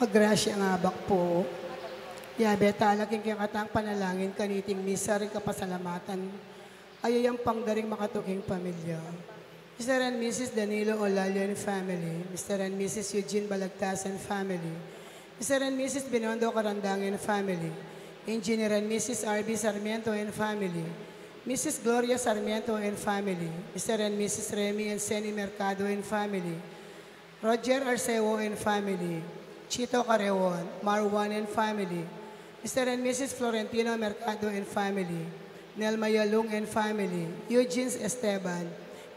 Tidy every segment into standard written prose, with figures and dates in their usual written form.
Magrasya nga bak po. Yabe talaking kikatang panalangin kaniting misa rin kapasalamatan. Ayayang pangdaring makatuking pamilya. Mr. and Mrs. Danilo Olalio and family. Mr. and Mrs. Eugene Balagtas and family. Mr. and Mrs. Binondo Carandang and family. Engineer and Mrs. R.B. Sarmiento and family. Mrs. Gloria Sarmiento and family. Mr. and Mrs. Remy and Seni Mercado and family. Roger Arceo and family. Chito Carewon, Marwan and family. Mr. and Mrs. Florentino Mercado and family. Nelma Yalung and family. Eugene Esteban.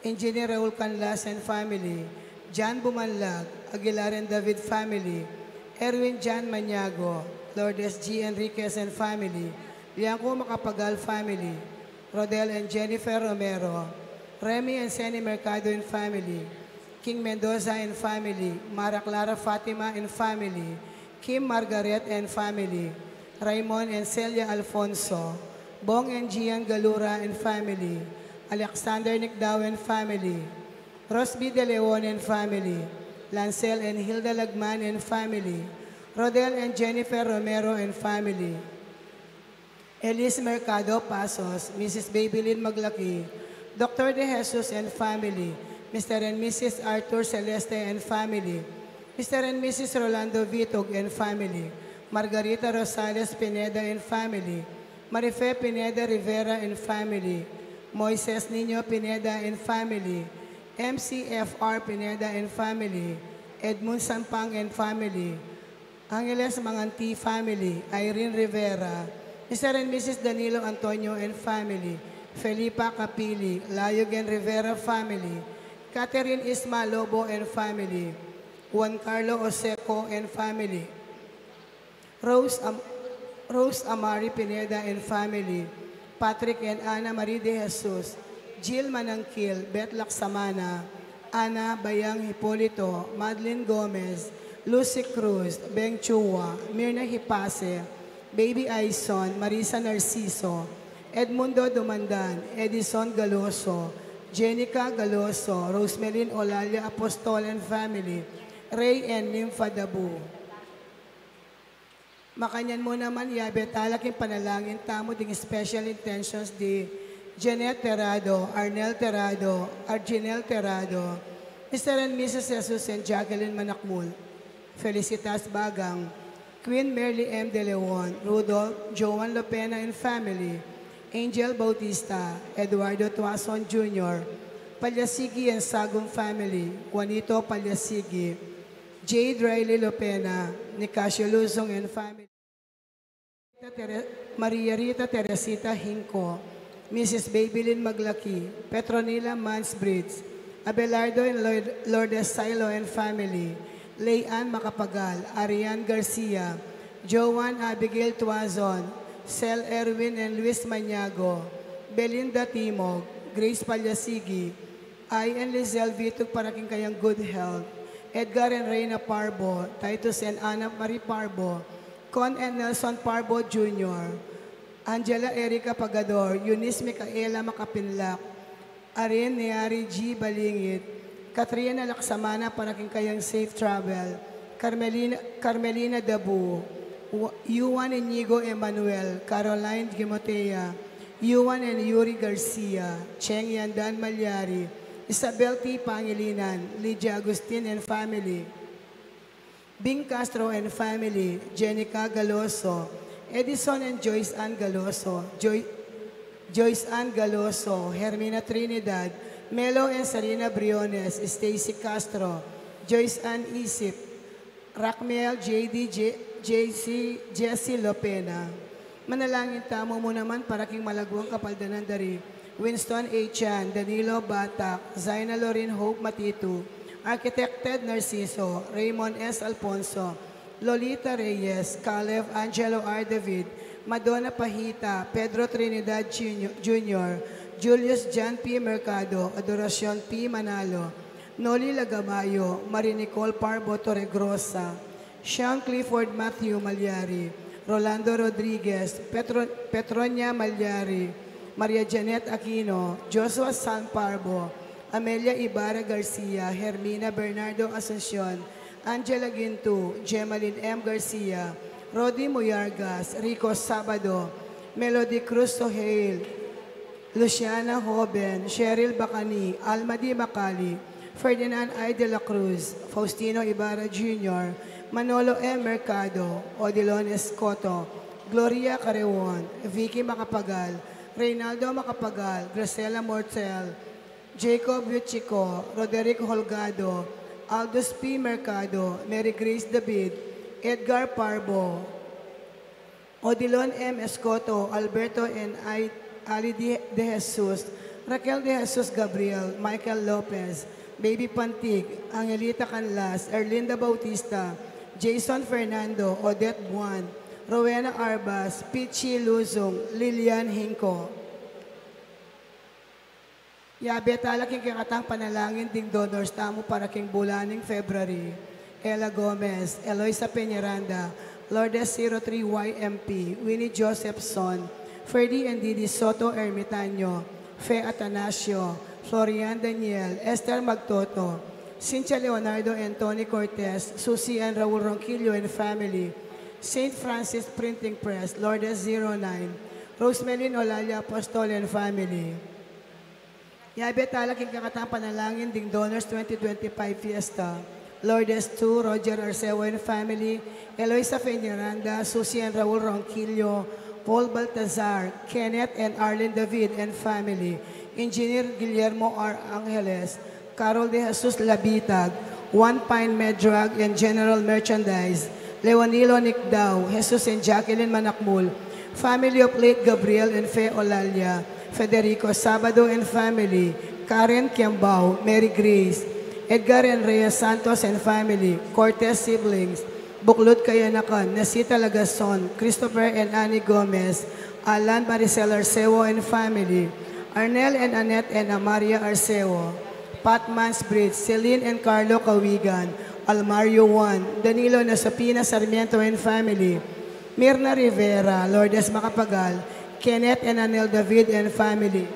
Engineer Raul Canlas and family. John Bumanlag, Aguilar and David family. Erwin John Maniago. Lourdes G. Enriquez and family. Liangco Macapagal family. Rodel and Jennifer Romero. Remy and Seni Mercado and family. King Mendoza and family. Mara Clara Fatima and family. Kim Margaret and family. Raymond and Celia Alfonso. Bong and Gian Galura and family. Alexander Nicdao and family. Rosby De Leon and family. Lancel and Hilda Lagman and family. Rodel and Jennifer Romero and family. Elise Mercado Pasos, Mrs. Babylin Maglaki. Dr. De Jesus and family. Mr. and Mrs. Arthur Celeste and family. Mr. and Mrs. Rolando Vitog and family. Margarita Rosales Pineda and family. Marife Pineda Rivera and family. Moises Nino Pineda and family. MCFR Pineda and family. Edmund Sampang and family. Angeles Manganti family. Irene Rivera. Mr. and Mrs. Danilo Antonio and family. Felipa Capili. Layog and Rivera family. Catherine Isma Lobo and family. Juan Carlo Oseco and family. Rose Amari Pineda and family. Patrick and Ana Marie de Jesus. Jill Manangkil, Beth Laksamana. Ana Bayang Hipolito. Madeline Gomez. Lucy Cruz. Beng Chua. Mirna Hipase. Baby Aison. Marisa Narciso. Edmundo Dumandan. Edison Galoso. Jenica Galoso. Rosemelin Olalia Apostol and family. Ray and Nympha Dabu. Makanyan mo naman, yabe, talaking panalangin, tamo ding special intentions di Janet Terrado, Arnel Terrado, Arginel Terrado, Mr. and Mrs. Jesus and Jacqueline Manakmul, Felicitas Bagang, Queen Merly M. De Leon, Rudolph, Joan Lopena and family, Angel Bautista, Eduardo Tuason Jr., Palyasigi and Sagum family, Juanito Palyasigi, Jade Riley Lopena, Nicasio Luzong and family, Maria Rita Teresita Hinco, Mrs. Babylin Maglaki, Petronila Mansbridge, Abelardo and Lourdes Silo and family, Leanne Macapagal, Ariane Garcia, Joan Abigail Tuazon, Cel Erwin and Luis Maniago, Belinda Timog, Grace Palyasigi, I and Lizelle Vitug paraking kayang good health, Edgar and Reyna Parbo, Titus and Ana Marie Parbo, Con and Nelson Parbo Jr., Angela Erica Pagador, Eunice Micaela Makapinlak, Arin Neari G. Balingit, Katrina Laksamana paraking kayang safe travel, Carmelina Dabu, Yuan Inigo Emmanuel, Caroline Gimotea, Yuan and Yuri Garcia, Cheng Yandan Malyari, Isabel T. Pangilinan, Lydia Agustin and family, Bing Castro and family, Jenica Galoso, Edison and Joyce Ann Galoso, Joyce Ann Galoso, Hermina Trinidad, Melo and Sarina Briones, Stacy Castro, Joyce Ann Isip, Raquel JD JC Jessie Lopena. Manalangin tamo mo naman para king malagwang kapaldanan dari Winston A. Chan, Danilo Batak, Zaina Lorin Hope Matitu, Architect Ted Narciso, Raymond S. Alfonso, Lolita Reyes, Caleb Angelo R. David, Madonna Pahita, Pedro Trinidad Jr., Julius John P. Mercado, Adoracion P. Manalo, Noli Lagamayo, Marie Nicole Parbo Torregrosa, Sean Clifford Matthew Malyari, Rolando Rodriguez, Petronia Malyari, Maria Janet Aquino, Joshua San Parbo, Amelia Ibarra Garcia, Hermina Bernardo Asuncion, Angela Ginto, Gemaline M. Garcia, Rodi Muyargas, Rico Sabado, Melody Cruz Sohail, Luciana Hoben, Cheryl Bacani, Almadi Macali, Ferdinand I. de la Cruz, Faustino Ibarra Jr., Manolo M. Mercado, Odilon Escoto, Gloria Carewon, Vicky Macapagal, Reynaldo Macapagal, Graciela Mortel, Jacob Yuchico, Roderick Holgado, Aldous P. Mercado, Mary Grace David, Edgar Parbo, Odilon M. Escoto, Alberto N. Ali De Jesus, Raquel De Jesus Gabriel, Michael Lopez, Baby Pantig, Angelita Canlas, Erlinda Bautista, Jason Fernando, Odette Buan, Rowena Arbas, Pichi Luzong, Lilian Hinko. Yabe talaking kakatang panalangin ding donors tamo para king bulaning February. Ella Gomez, Eloisa Peñaranda, Lourdes 03YMP, Winnie Josephson, Ferdy and Didi Soto Ermitaño, Fe Atanasio, Florian Daniel, Esther Magtoto, Cynthia Leonardo and Tony Cortez, Susie and Raul Ronquillo and family, St. Francis Printing Press, Lourdes 09, Rosemelin Olalia Apostol and family. Yabe talaking kakatang panalangin ding Donors 2025 Fiesta, Lourdes 2, Roger Arceo and family, Eloisa Peñaranda, Susie and Raul Ronquillo, Paul Baltazar, Kenneth and Arlen David and family, Engineer Guillermo R. Angeles, Carol De Jesus Labitag, One Pine Medrag and General Merchandise, Leonilo Nicdao, Jesus and Jacqueline Manakmul, family of late Gabriel and Fe Olalia, Federico Sabado and family, Karen Kiambao, Mary Grace, Edgar and Rhea Santos and family, Cortez siblings, Buklod Kayanakan, Nasita Lagason, Christopher and Annie Gomez, Alan Maricel Arceo and family, Arnel and Annette and Amaria Arceo, Pat Mansbridge, Celine and Carlo Kawigan, Almario Juan, Danilo Nasapina Sarmiento and family, Mirna Rivera, Lourdes Macapagal, Kenneth and Anel David and family,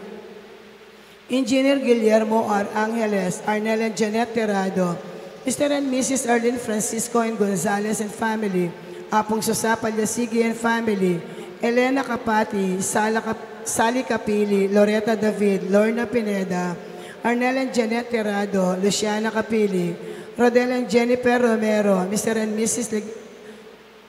Engineer Guillermo R. Angeles, Arnel and Janet Terrado, Mr. and Mrs. Arlene Francisco and Gonzalez and family, Apong Sosa Palyasigi and family, Elena Kapati, Sally Capili, Loretta David, Lorna Pineda, Arnel and Janet Terrado, Luciana Capili, Rodel and Jennifer Romero, Mr. and Mrs.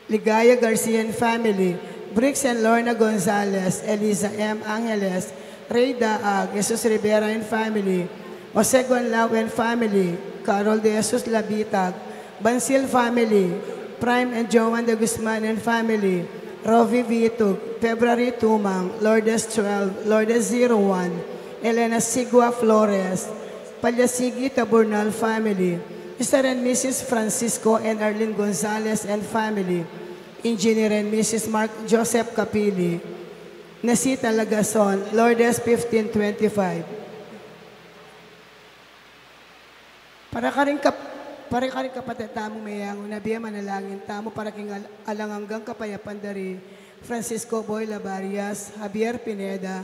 Ligaya Garcia and family, Briggs and Lorna Gonzalez, Eliza M. Angeles, Ray Daag, Jesus Rivera and family, Jose Gonlao and family, Carol De Jesus Labitag, Bansil family, Prime and Joan de Guzman and family, Rovi Vitug, February Tumang, Lourdes 12, Lourdes 01, Elena Sigua Flores, Palyasigi Taburnal family, Mr. and Mrs. Francisco and Arlene Gonzalez and family, Engineer and Mrs. Mark Joseph Capili, Nasita Lagason, Lourdes 1525. Para ka rin kapatid tamong mayang, unabiya manalangin tamo para king alanganggang kapayapan dari, Francisco Boy Labarias, Javier Pineda,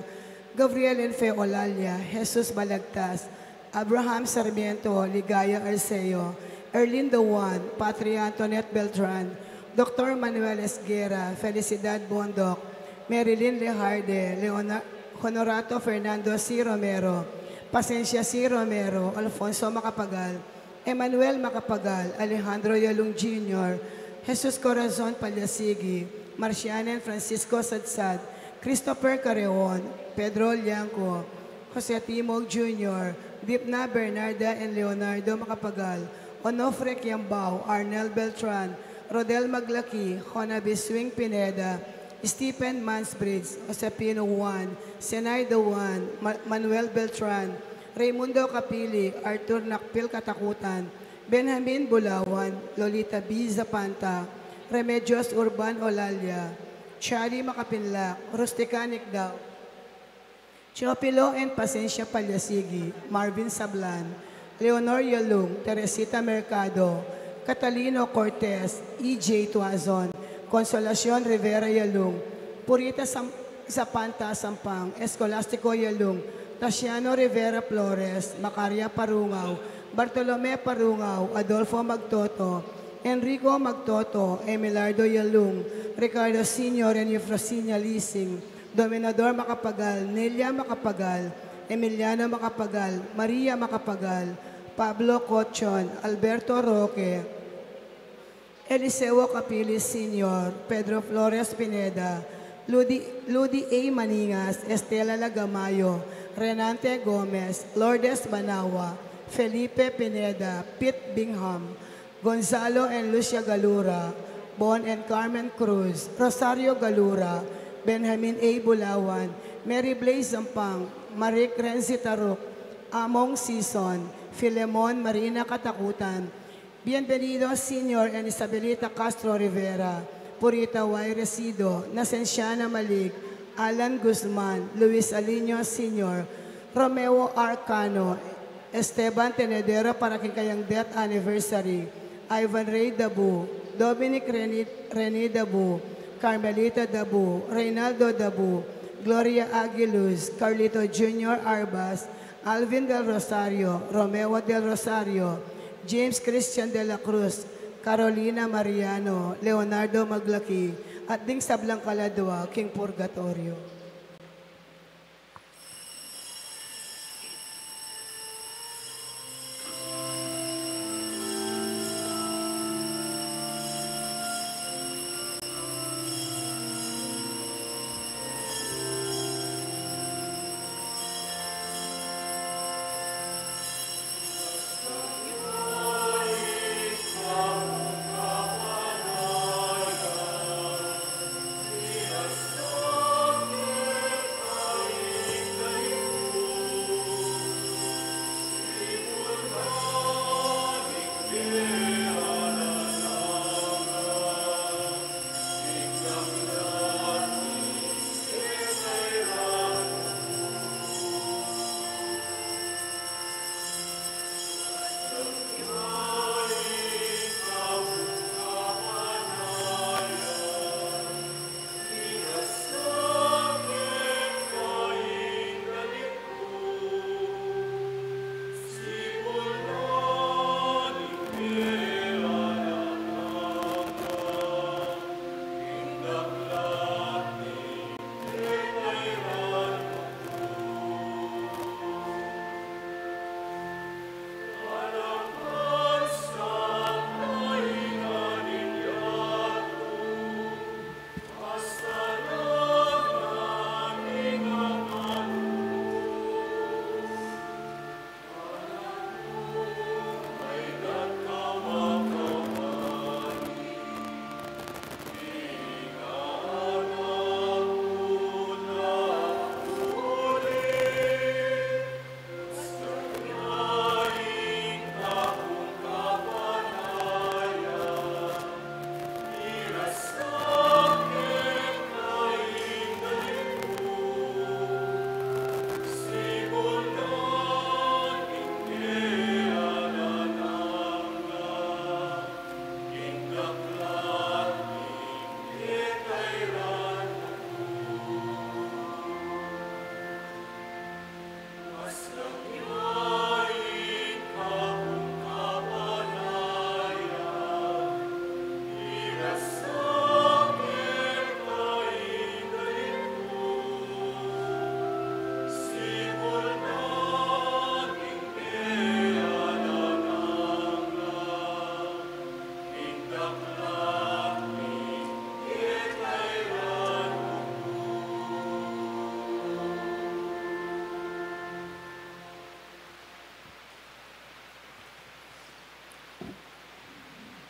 Gabriel and Fe Olalia, Jesus Balagtas, Abraham Sarmiento, Ligaya Arceo, Erlinda Juan, Patria Antoinette Beltran, Dr. Manuel Esguera, Felicidad Bondok, Marilyn Lejarde, Honorato Fernando C. Romero, Pasencia C. Romero, Alfonso Macapagal, Emmanuel Macapagal, Alejandro Yalung Jr., Jesus Corazon Palyasigi, Marciana and Francisco Sadsad, Christopher Careon, Pedro Lianco, Jose Timog Jr., Dipna Bernarda and Leonardo Macapagal, Onofre Kiambao, Arnel Beltran, Rodel Maglaki, Jona Biswing Pineda, Stephen Mansbridge, Josepino Juan, Senayda Juan, Manuel Beltran, Raimundo Capili, Arthur Nakpil Katakutan, Benjamin Bulawan, Lolita B. Zapanta, Remedios Urban Olalia, Charlie Makapinlak, Rustica Nicdao, Chopilo and Pasencia Palyasigi, Marvin Sablan, Leonor Yalung, Teresita Mercado, Catalino Cortez, E.J. Tuazon, Consolacion Rivera Yalung, Purita Zapanta Sampang, Escolastico Yalung, Tasiano Rivera Flores, Macaria Parungaw, Bartolome Parungaw, Adolfo Magtoto, Enrico Magtoto, Emilardo Yalung, Ricardo Sr. and Eufrosinia Lising, Dominador Macapagal, Nelia Macapagal, Emiliano Macapagal, Maria Macapagal, Pablo Cochon, Alberto Roque, Eliseo Capilis Sr., Pedro Flores Pineda, Ludi A. Maningas, Estela Lagamayo, Renante Gomez, Lourdes Banawa, Felipe Pineda, Pete Bingham, Gonzalo and Lucia Galura, Bon and Carmen Cruz, Rosario Galura, Benjamin A. Bulawan, Mary Blaze Zampang, Marie Renzi Taruk, Among Sison, Filemon Marina Katakutan, Bienvenido Sr. and Isabelita Castro Rivera, Purita Y. Resido, Nasenciana Malik, Alan Guzman, Luis Alinio Sr., Romeo Arcano, Esteban Tenedero para kayang death anniversary, Ivan Ray Dabu, Dominic Rene Dabu, Carmelita Dabu, Reynaldo Dabu, Gloria Aguiluz, Carlito Jr. Arbas, Alvin Del Rosario, Romeo Del Rosario, James Christian de la Cruz, Carolina Mariano, Leonardo Maglaki, at Ding Sablang Kaladwa, King Purgatorio.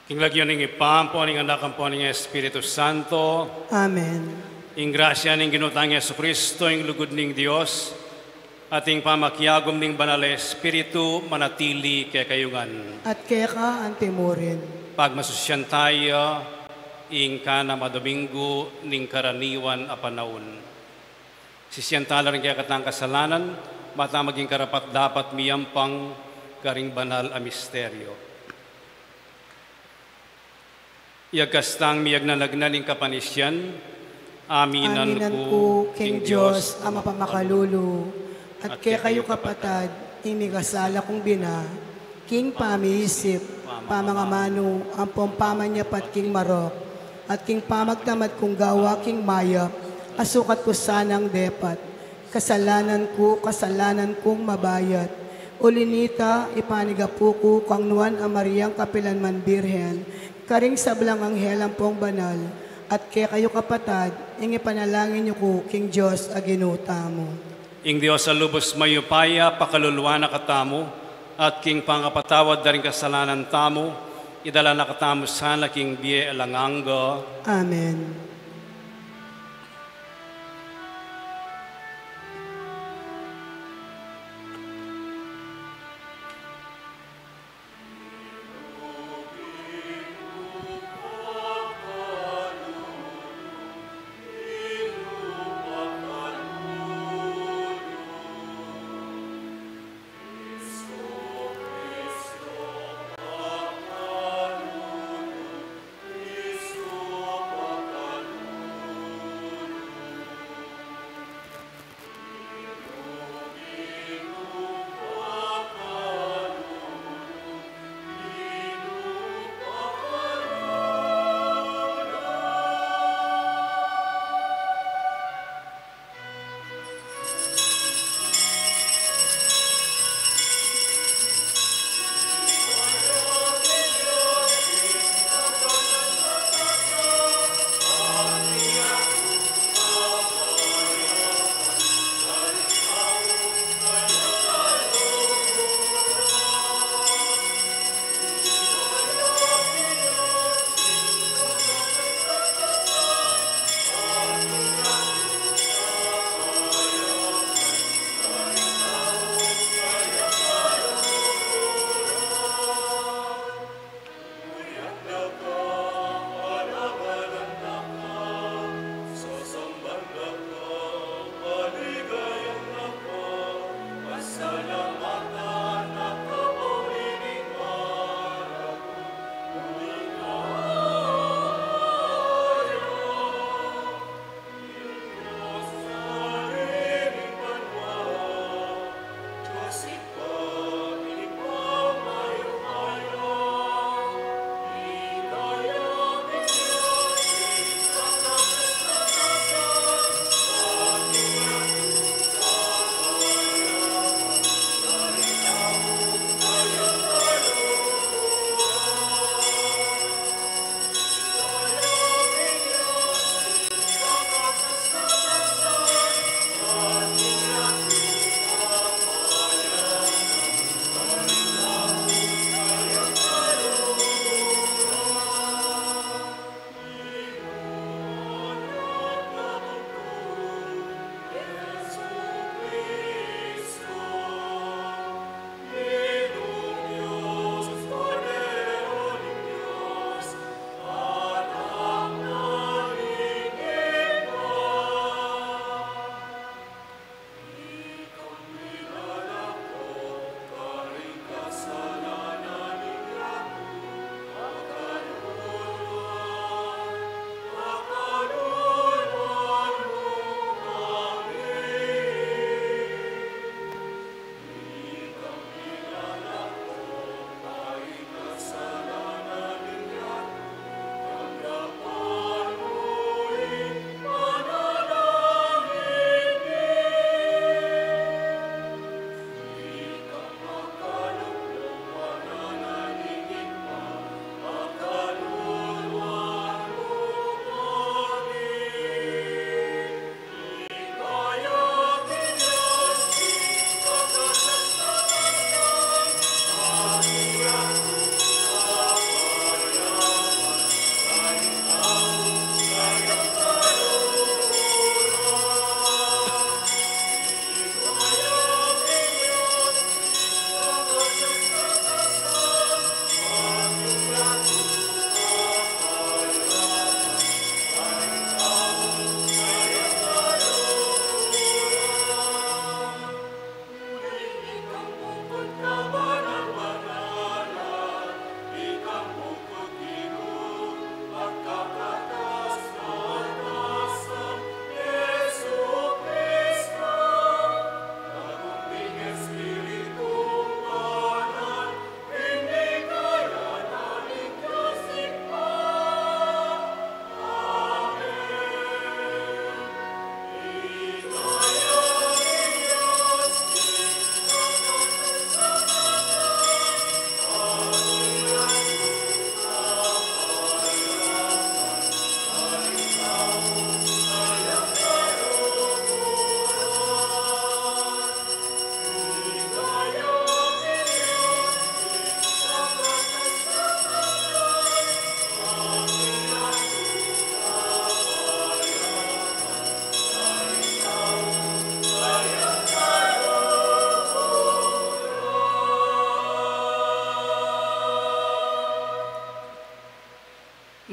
King lagyan ng ipampo, ning anak ang po ng Espiritu Santo. Amen. Ing grasya ng ginutang Yesu Kristo, ing lugod ng Dios, ating pamakyagom ng banal Espiritu, manatili kay kayungan. At kaya ka antimurin. Pagmasusyan tayo, ing kana madomingo, ning karaniwan a panahon. Sisyan tala rin kaya katang kasalanan, mata maging karapat dapat miyampang karing banal a misteryo. Iagkastang miyag na nagnaling kapanisyan, aminan ko, King Diyos, Ama Pamakalulu, at kaya kayo kapatad, imigasala kong bina, King Pamiisip, Pamangamano, ang Pamanyapat King Marok, at King Pamagtamad kung gawa King Mayap, asukat ko sanang depat, kasalanan kong mabayat, ulinita, ipanigapuko, kang nuan ang Mariang Kapilanman Birhen, karing sablang anghel ang pong banal, at kaya kayo kapatad, ingi panalangin niyo ko, King Diyos, aginuta mo. Ing Diyos sa lubos mayupaya, pakaluluwa na katamo, at king pangapatawad na rin kasalanan tamo, idala na katamo sana king biye alanganga. Amen.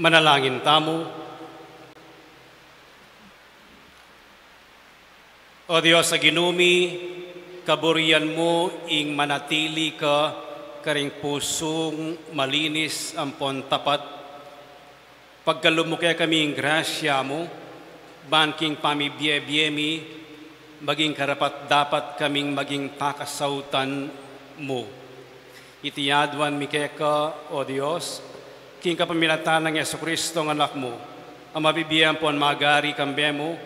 Manalangin tamo. O Diyos sa ginumi, kaburian mo ing manatili ka karing pusong malinis ampon tapat. Pagkalumukya kami ing grasya mo, banking pamibiyebiyemi, maging karapat dapat kaming maging pakasautan mo. Itiyadwan mi keka, O Diyos, king kapamilatan ng Yesu-Kristo ng anak mo, ang mabibiyan po ang magari kambe mo,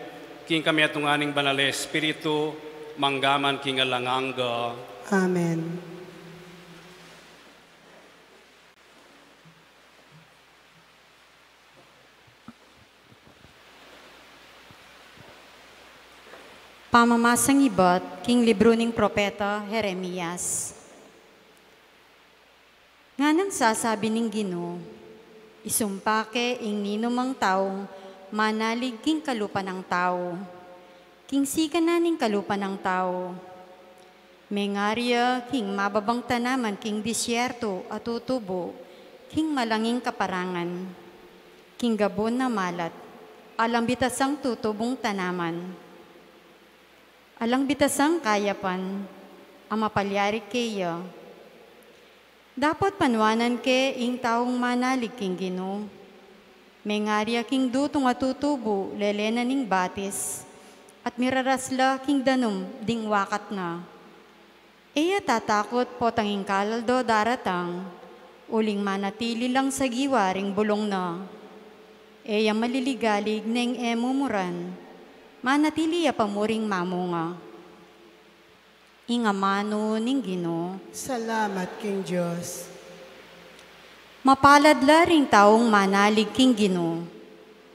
king kami atunganing banal Espiritu, manggaman king alanganga. Amen. Pamamasang ibat, king libro ning propeta Jeremias. Nga nang sasabi ning Ginoo, isumpake ing ninumang taong manalig king kalupa ng tao, king sika na ning kalupa ng tao. Mengarya king mababang tanaman king disyerto at tutubo, king malanging kaparangan, king gabon na malat, alang bitasang tutubong tanaman. Alang bitasang kayapan, ang mapalyari kaya. Dapat panwanan ke ing taong manalig king Ginoo. Mengarya king dutong at tutubo, lelena ning batis, at mirarasla king danom ding wakat na. Eya tatakot po tanging kalaldo daratang, uling manatili lang sa giwa ring bulong na. Eya maliligalig neng emumuran, manatili ya pamuring mamunga. Ingamano ning Ginoo. Salamat, King Diyos. Mapalad la ring taong manalig king Ginoo.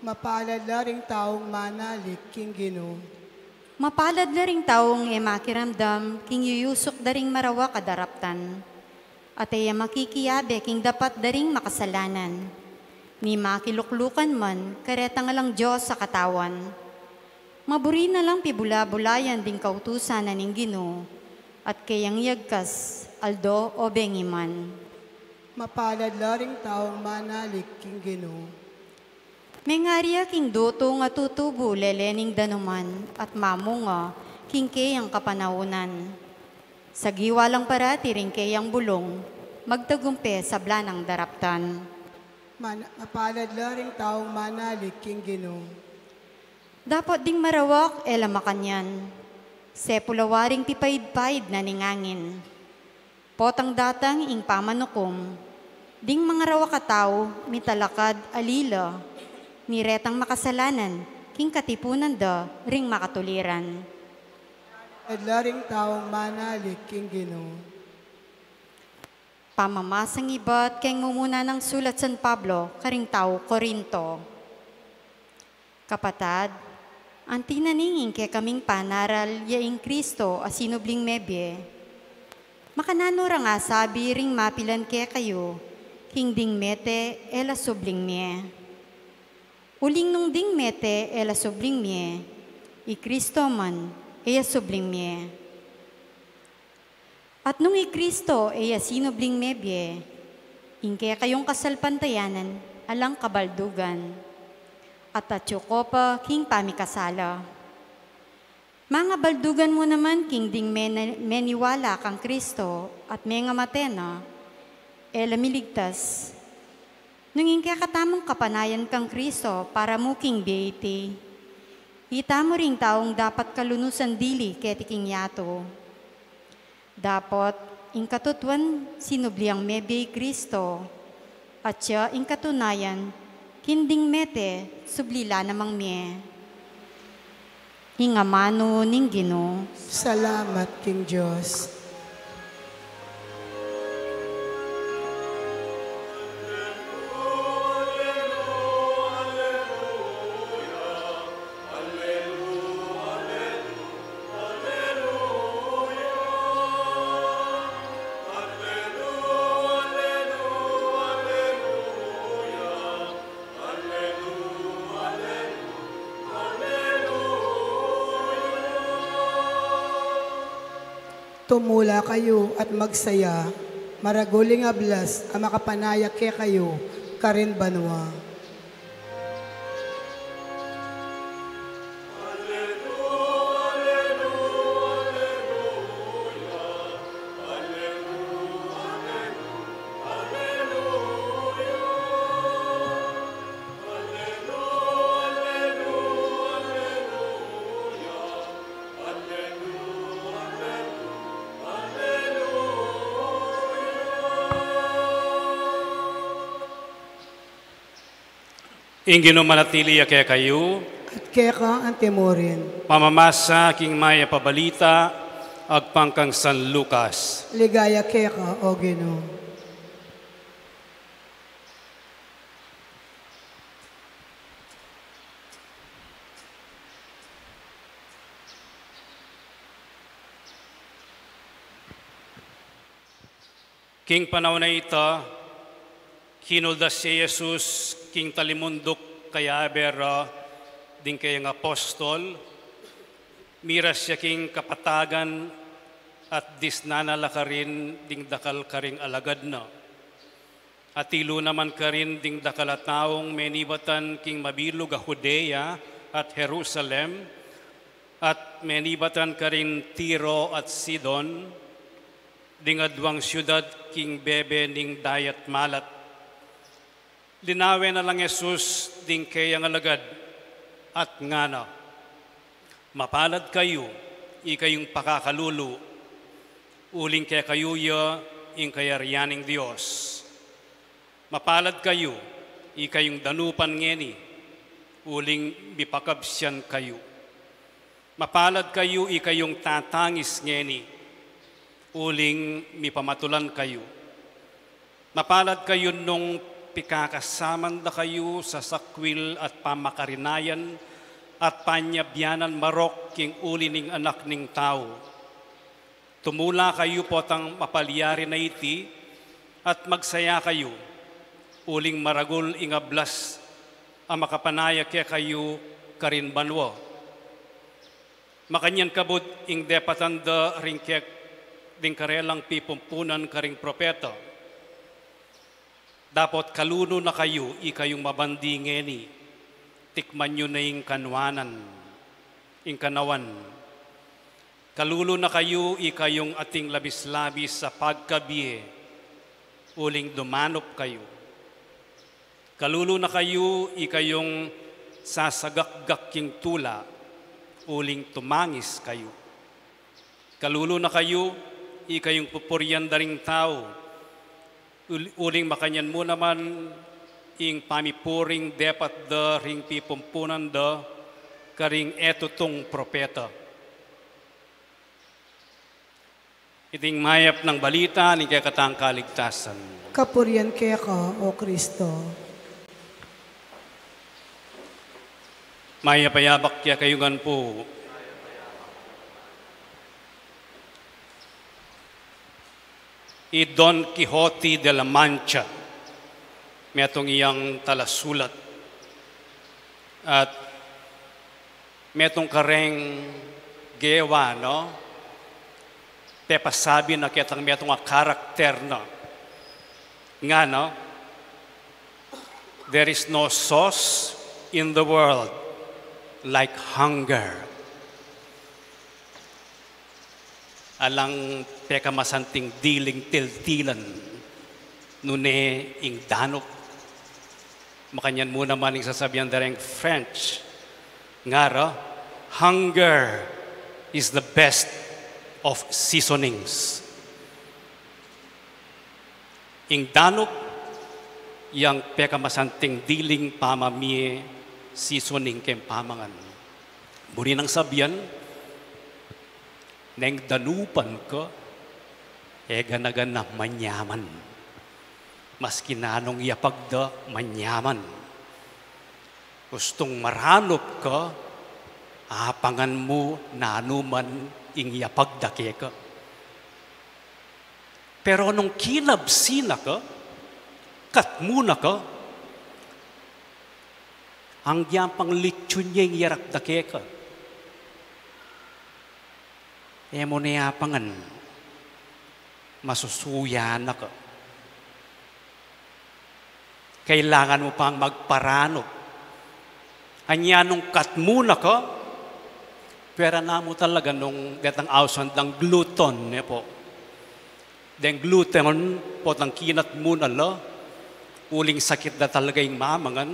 Mapalad la ring taong manalig, King Ginoo. Mapalad la ring taong makiramdam king yuyusok daring marawa kadaraptan. At ay makikiyabe king dapat daring makasalanan. Ni makiluklukan man, karetang lang Diyos sa katawan. Maburi na lang pibula-bulayan ding kautusan na ning Ginoo. At kayang yagkas, aldo o bengiman. Mapalad la ring taong manalig, King Ginoo. Mengarya king dutong at tutubo lelening danuman at mamunga king kayang kapanaunan. Sa giwalang parati ring kayang bulong, magtagumpe sa blanang daraptan. Mapalad la ring taong manalig, King Ginoo. Dapat ding marawak elamakanyan. Sepulawaring pipaid-paid na ningangin. Potang datang ing pamanukom, ding mga rawa katao, mitalakad alila, niretang makasalanan, king katipunan da, ring makatuliran. Adlaring taong manalig, King Ginoo. Pamamasang ibat, kayang mumuna ng sulat San Pablo, karing tao Korinto. Kapatad, ang tinaningin ke kaming panaral yaing Kristo asinubling mebye. Makanano ra nga sabi ring mapilan ke kayo, king ding mete ela subling mie. Uling nung ding mete ela subling mie, i Kristo man eya subling mie. At nung i Kristo eya sinubling mebye, ingke kayong kasalpantayanan alang kabaldugan. At atyuko pa king pamikasala. Mga baldugan mo naman king ding meniwala kang Kristo at mga matena, ela miligtas. Nunging kaya katamang kapanayan kang Kristo para mo king beiti. Hita mo ring taong dapat kalunusan dili ketiking yato. Dapat ing katutuan sinubliang mebe Kristo at siya ing katunayan kinding mete, sublila namang mie. Hingamano ning Ginoo. Salamat, King Diyos. Tumula kayo at magsaya, maraguling ablas ang makapanayak ke kayo, karin banwa. Ingino manatili kaya kayo, at kaya ka ang temurin. pamamasa king maya pabalita, agpangkang San Lucas. Ligaya kaya ka, o Ginoo. King panahon na ito, kinuldas si Jesus, king talimundok kaya bero, din kayang apostol, miras siya king kapatagan at disnanala ka rin ding dakal ka ring alagad na. At ilo naman ka rin ding dakal at taong menibatan king mabilog a Judea at Jerusalem, at menibatan ka rin Tiro at Sidon, ding adwang syudad king bebe ning dayat malat. Linawe na lang Jesus ding kayang alagad at ngana. Mapalad kayo, ikayong pakakalulu, uling kaya kayuya, ing kayarianing Diyos. Mapalad kayo, ikayong danupan ngeni, uling bipakabsyan kayo. Mapalad kayo, ikayong tatangis ngeni, uling mipamatulan kayo. Mapalad kayo nung pikakasaman na kayo sa sakwil at pamakarinayan at panyabyanan marok king uli ning anak ning tao. Tumula kayo po tang mapalyari na iti at magsaya kayo, uling maragul ingablas ang makapanaya kaya kayo karin banwo. Makanyan kabod ing depatanda ring kek ding karelang pipumpunan karing propeta. Dapat kaluno na kayo, ikayong mabandingeni, tikman nyo na yung kanwanan, yung kanawan. Kaluno na kayo, ikayong ating labis-labis sa pagkabiye, uling dumanop kayo. Kaluno na kayo, ikayong sasagakgak yung tula, uling tumangis kayo. Kaluno na kayo, ikayong pupuryan daring tao, uling makanyan mo naman ing pamipuring depat da ring pipumpunan da karing eto tong propeta. Iting mayap ng balita ni kaya katang kaligtasan. Kapurian kaya ka, o Kristo. Mayapayabak kaya kayungan po. I Don Quixote de la Mancha, may atong iyang talasulat. At may atong kareng gewa, no? Pepasabi na kaya may atong karakter, no? Nga, no? There is no sauce in the world like hunger. Alang peka masanting diling tiltilan nune ing danop. Makanyan mo naman ing sasabihan dareng French. Ngara, hunger is the best of seasonings. Ing danop, yang peka masanting diling pamamie seasoning kem pamangan. Muri nang sabihan, neng danupan ko, ganagan na manyaman. Maski nanong yapagda, manyaman. Gustong maranop ka, apangan mo nanuman ing yapagda ka. Pero nung kinabsina ka, katmuna ka, ang yampang litsyon niya yung yarak da ka. Mo na yapangan, masusuya na ka. Kailangan mo pang magparano. Anya nung katmuna ka, pera na mo talaga nung detang awsan ng gluten, po. Den gluten po tang kinat muna la, uling sakit na talaga yung mamangan,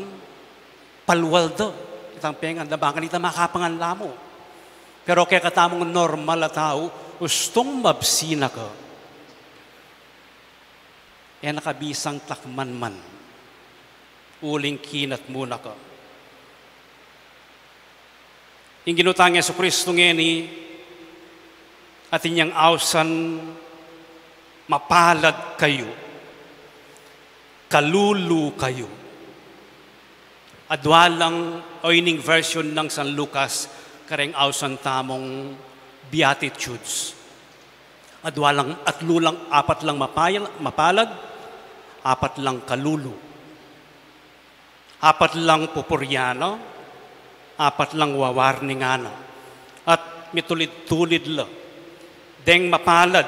palwal do, itang pengan na baka nita makapangan lamo. Pero kaya katamong normal na tao, gustong mabsina ka. Nakabisang takman man. uling kinat muna ka. Yung ginutang Yesu Kristo ngeni, at inyang awsan, mapalad kayo, kalulu kayo. Adwalang oining version ng San Lucas, kareng awsan tamong Beatitudes. Adwalang apat lang mapalad, apat lang kalulu. Apat lang pupuryano, apat lang wawarningano. At mitulid-tulid la. Deng mapalad,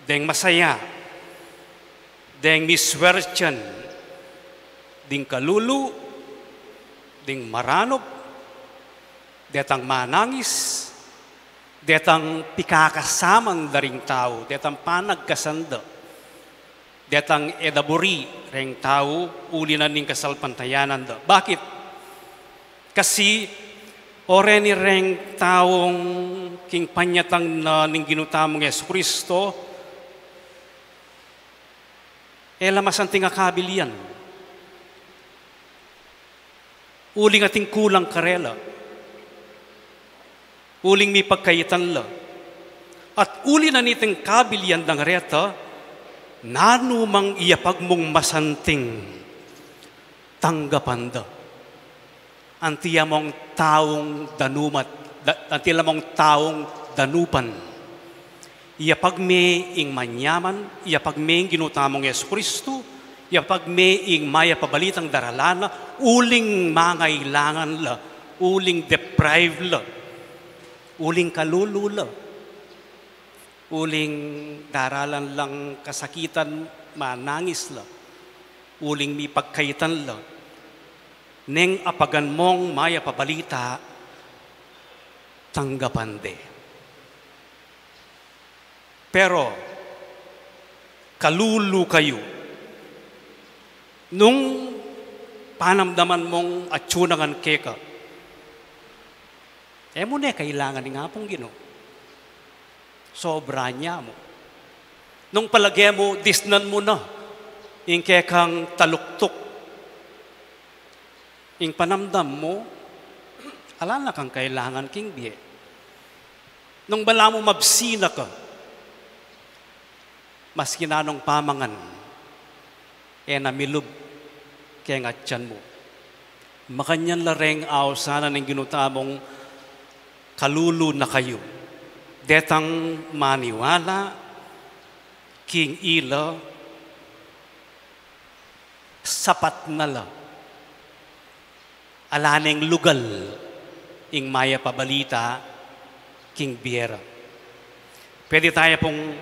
deng masaya, deng miswertyan, ding kalulu, ding maranop, detang manangis, detang pikakasamang daring tao, detang panagkasanda, detang edaburi reng tao, uli na ning kasalpantayanan da. Bakit? Kasi ore ni reng taong king panyatang na ning ginutamong Yesu Kristo, masanting akabilian. Uling ating kulang karela. Uling mi pagkayitan la. At uli na niting kabilian ng reta, nanumang iyapag mong masanting tanggapanda. Antiya mong taong danumat, antiya mong taong danupan. Iyapag me ing manyaman, iyapag me ing ginutamong Yesu Kristo, iyapag me ing maya pabalitang daralana, uling mangailangan la, uling deprived la, uling kalulula, uling daralan lang kasakitan, manangis la, uling mi pagkaitan la, neng apagan mong maya pabalita, tanggapan de. Pero, kalulu kayo, nung panamdaman mong atsunangan keka, mo na kailangan nga pong Ginoo. Sobra niya mo. Nung palagay mo, disnan mo na, yung kekang taluktok, yung panamdam mo, ala na kang kailangan king biye. Nung bala mo mabsina ka, mas kinanong pamangan, namilub kaya nga tiyan mo. Makanyan lareng aw sana ng ginutamong kalulu na kayo. Detang maniwala, king ila, sapat na la. Alaneng lugal, ing maya pabalita, king biera. Pwede tayo pong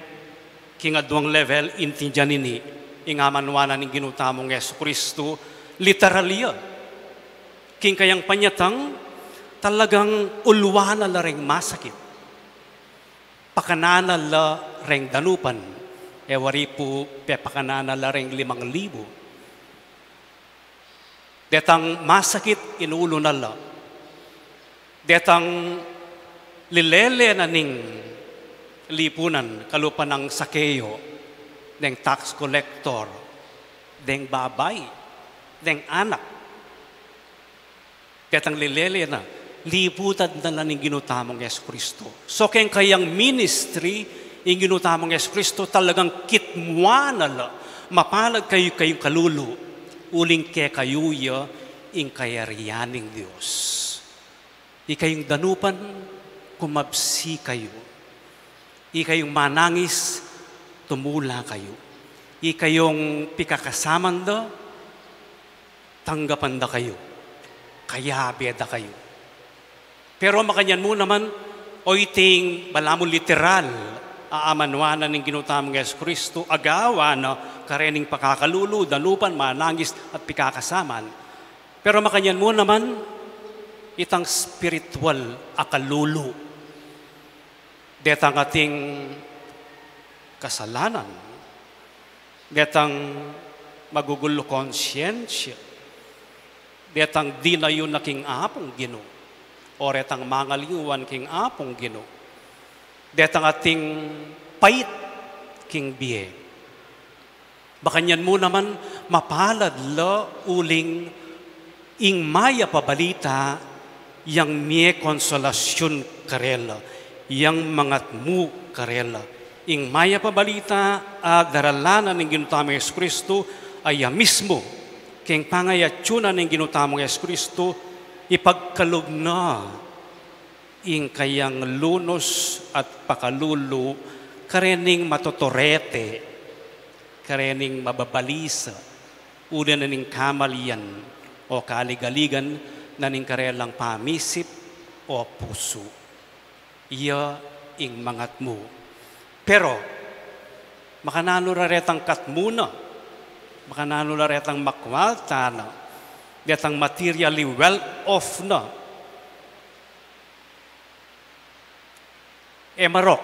king adwang level, intindihan ini, ingamanwana ng ginutamong Yesu Kristo, literalya. King kayang panyatang, talagang ulwana la ring masakit. Pakanana la ring danupan. Wari po, pakanana la ring 5,000. Detang masakit, inulo na la. Detang lilele na ning lipunan, kalupa ng sakeyo, deng tax collector, deng babay, deng anak. Detang lilele na, liputan na lang ng ginutamong Yesu Kristo. So kayang ministry, yung ginutamong Yesu Kristo, talagang kitmwa na la, mapalad kayong kalulu, uling kayuya, ing kayariyaning Diyos. Ikayong danupan, kumabsi kayo. Ikayong manangis, tumula kayo. Ikayong pikakasaman da, tanggapan da kayo. Kaya beda kayo. Pero makanyan mo naman, oiting balamo literal, aamanwanan ng ginutamong Yesu Kristo, agawa na karening pakakalulu, danupan, manangis at pikakasaman. Pero makanyan mo naman, itang spiritual akalulu. Detang ating kasalanan, detang magugulo konsyensya, detang di na yun na king apong Ginoo, o retang mangaliwan king apong Ginoo, detang ating pait king biye. Bakanyan mo naman, mapalad la uling ing maya pabalita yang mie konsolasyon karela, yang mangat mu karela. Ing maya pabalita agdaralanan ng ginutamo Yesu Kristo ay mismo keng pangayatsyonan ng ginutamo Yesu Kristo ipagkalog na ing kayang lunos at pakalulu karening matotorete, karening mababalisa, una na ning kamalian o kaligaligan na ning karelang pamisip o puso. Iya ing mangat mo. Pero, makanano raretang katmuna, makanano raretang makwalta na, detang materially well-off na, marok,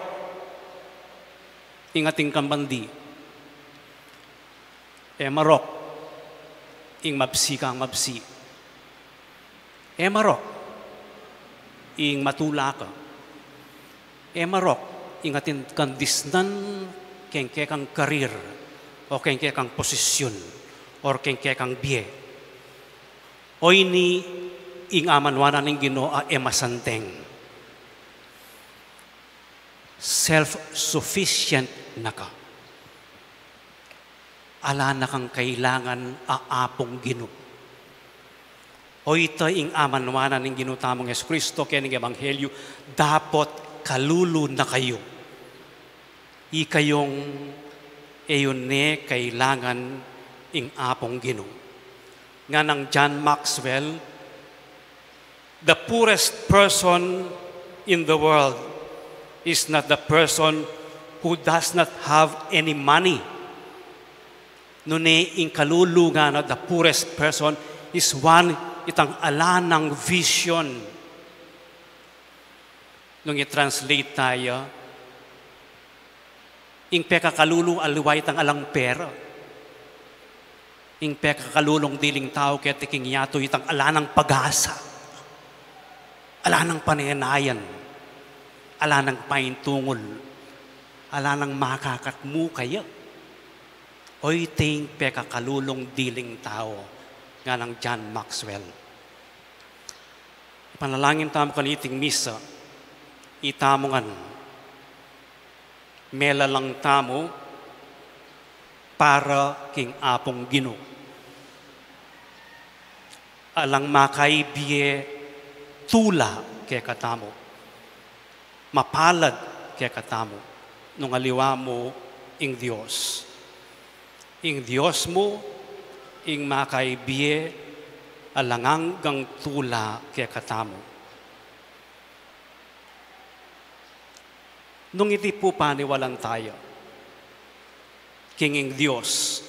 ing ating kambandi, marok, ing mabsi kang mabsi, marok, ing matula ka, marok, ing ating kandisnan kengke kang karir, o kengke kang posisyon, or kengke kang biye. O ini, ing amanwanan ng Ginoo masanteng. Self-sufficient na ka. Ala na kang kailangan aapong Ginoo. O ito ing amanwanan ng ginutamong Yesu Kristo kaya ng Ebanghelyo, dapat kalulu na kayo. Ikayong eyone kailangan ing apong Ginoo. Nga ng John Maxwell, the poorest person in the world is not the person who does not have any money. Nune ing kalulu nga na the poorest person is one itang alanang vision. Nung i-translate tayo, ing pekakalulong aluway itang alang pera. Ing pekakalulong diling tao kaya tiking yato itang alanang pag-asa. Alanang panayanayan. Alanang paintungol, alanang makakatmu kayo. O iting pekakalulong diling tao nga ng John Maxwell. Panalangin tamo kaniting misa, itamongan, mela lang tamo para king apong Ginoo. Alang makaibiye tula kaya katamo. Mapalad kaya katamo nung aliwa mo ing Diyos. Ing Diyos mo, ing makaibiye, alanganggang tula kaya katamo. Nung iti po paniwalan tayo, kinging Diyos,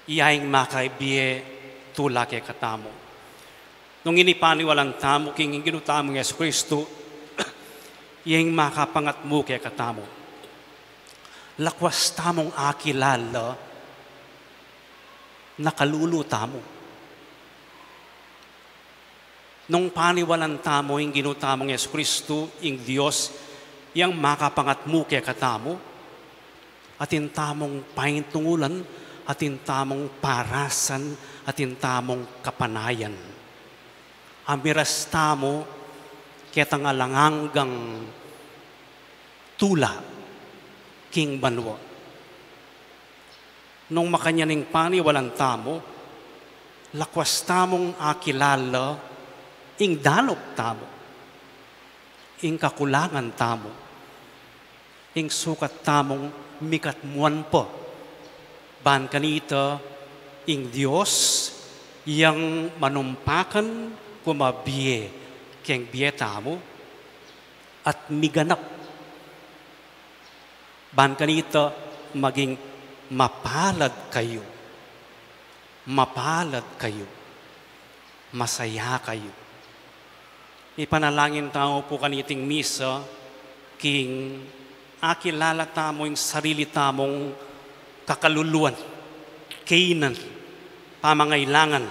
iyaing makaibiye, tula kaya katamo. Nung inipaniwalan tamo, kinging ginutamo ng Yesu Kristo, iyang makapangat mo kaya katamo. Lakwas tamong akilala, nakalulu tamo. Nung paniwalan tamo, yung ginutamong Yesu Kristo, yung Diyos, iyang makapangat mo kaya katamo, atin tamong paintungulan, atin tamong parasan, atin tamong kapanayan. Amiras tamo, kaya tangalanganggang tula king banwa. Nung makanyaning paniwalang tamo, lakwas tamong akilala, ing dalok tamo, ing kakulangan tamo, ing sukat tamong mikatmuan po. Ban kanita, ing Diyos, yang manumpakan kumabiye, keng biyeta mo at miganap. Ban kanita maging mapalad kayo. Mapalad kayo. Masaya kayo. Ipanalangin tao po kaniting misa king akilala tamo yung sarili tamong kakaluluan, kainan, pamangailangan,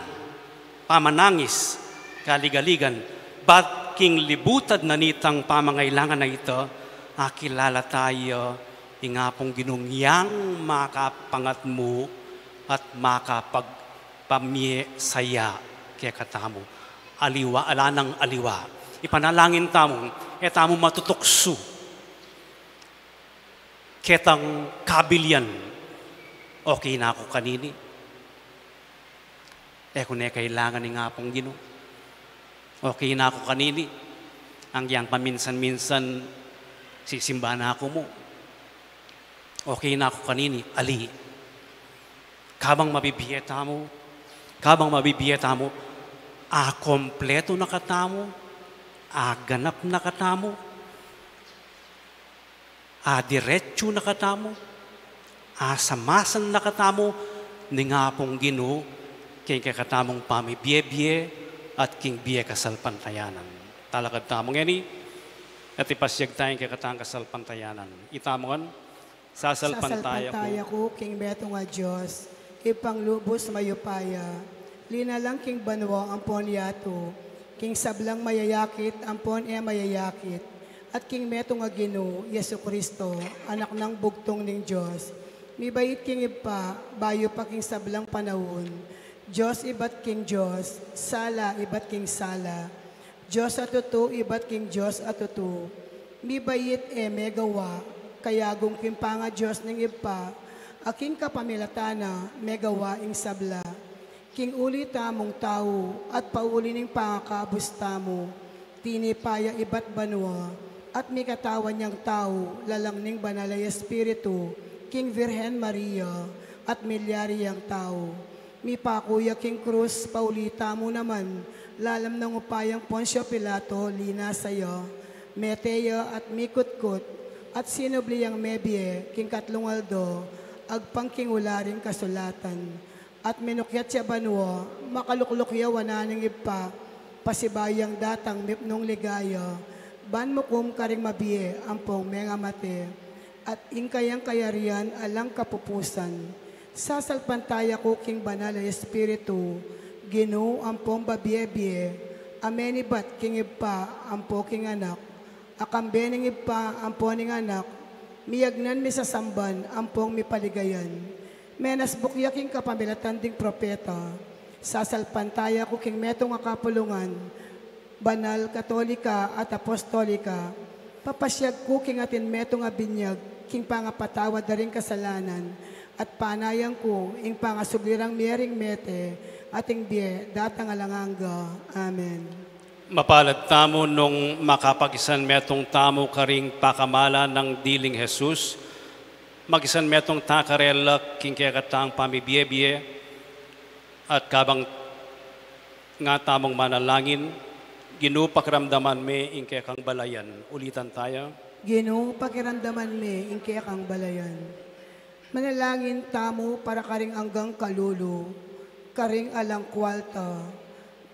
pamanangis, kaligaligan, but king libutad na nitang pamangailangan na ito, akilala tayo, ingapong ginungyang makapangat mo, at makapagpamye saya kaya katamo. Aliwa, alanang aliwa. Ipanalangin tamong, etamo matutukso. Ketang kabilyan, okay na ako kanini. Kung kailangan ni nga pong Ginoo. Okay na ako kanini. Ang yang paminsan-minsan, sisimba na ako mo. Okay na ako kanini, ali. Kabang mabibiyeta mo, kompleto na katamo, ganap na katamo, diretso na katamo, samasan na katamo, ni nga pong Ginoo, king kakatamong pamibiyebye, at king biye kasalpantayanan. Talakad tamong yani, at ipasyag tayong kakatang kasalpantayanan. Itamongan, sasalpantaya ko, king beto nga Diyos, ipanglubos mayupaya, linalang king banwa ampon yato, king sablang mayayakit, ampon mayayakit, at king meto nga Ginoo, Yesu Kristo, anak ng bugtong ning Diyos, mibait king ipa, bayo pa king sablang panahon, Diyos ibat king Diyos, sala ibat king sala, Diyos atutu ibat king Diyos atutu, mibait megawa, kayagong kimpanga Diyos ning ipa, aking kapamilatana, megawa ing sabla, king uli tamong tao, at pauli ning pangakabus tamo, tinipaya ibat banwa, at may katawan niyang tao, lalang ning banalay Espiritu, king Virhen Maria, at milyari yang tao. Mi pakuya king krus, paulita mo naman, lalam ng upayang Poncio Pilato, lina sayo, meteya at mikutkut, at sinobliyang mebye, king Katlungaldo, agpang king ularing kasulatan, at minukyat siya banwa, makaluklukya wananing ipa, pasibayang datang mipnong ligaya, ban mo kum karing mabiye, ampong menga mate, at ingkayang kayarian alang kapupusan, sasalpantaya ko king banal na Espiritu, Ginoo ampong babiye-biye, amenibat king ipa, ampo king anak, akambening ipa, ampo ning anak, miyagnan mi sa samban, ampong mi paligayan, menas bukya king kapamilatan ding propeta, sasalpantaya ko king metong akapulungan, banal, katolika at apostolika, papasyag ko king atin metong abinyag, king pangapatawad na rin kasalanan, at panayang ko, ing pangasuglirang miyering mete, ating biye, datang alanganga. Amen. Mapalad tamo nung makapagisan metong tamo karing pakamala ng diling Jesus, magisan metong takarela king kekatang pamibiyebye, at kabang nga tamong manalangin, Ginoo pakiramdaman me ing kekang balayan. Ulitan tayo. Ginoo pakiramdaman me ing kekang balayan. Manalangin tamo para karing anggang kalulo, karing alang kwalta,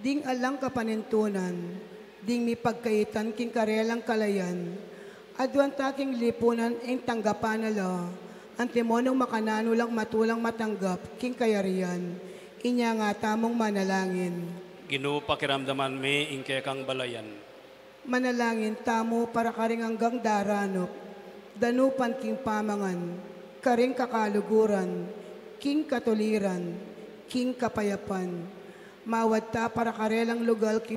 ding alang kapanintunan, ding mi pagkaitan king karelang kalayan, adwan taking lipunan ing tanggapan nala, antimonong makanano lang matulang matanggap king kayarian, inya nga tamong manalangin. Ginoo pakiramdaman me ing kekang balayan. Manalangin tamo para karing anggang daranop, danupan king pamangan, karing kakaluguran, king katuliran, king kapayapan, mawad ta para karelang lugal king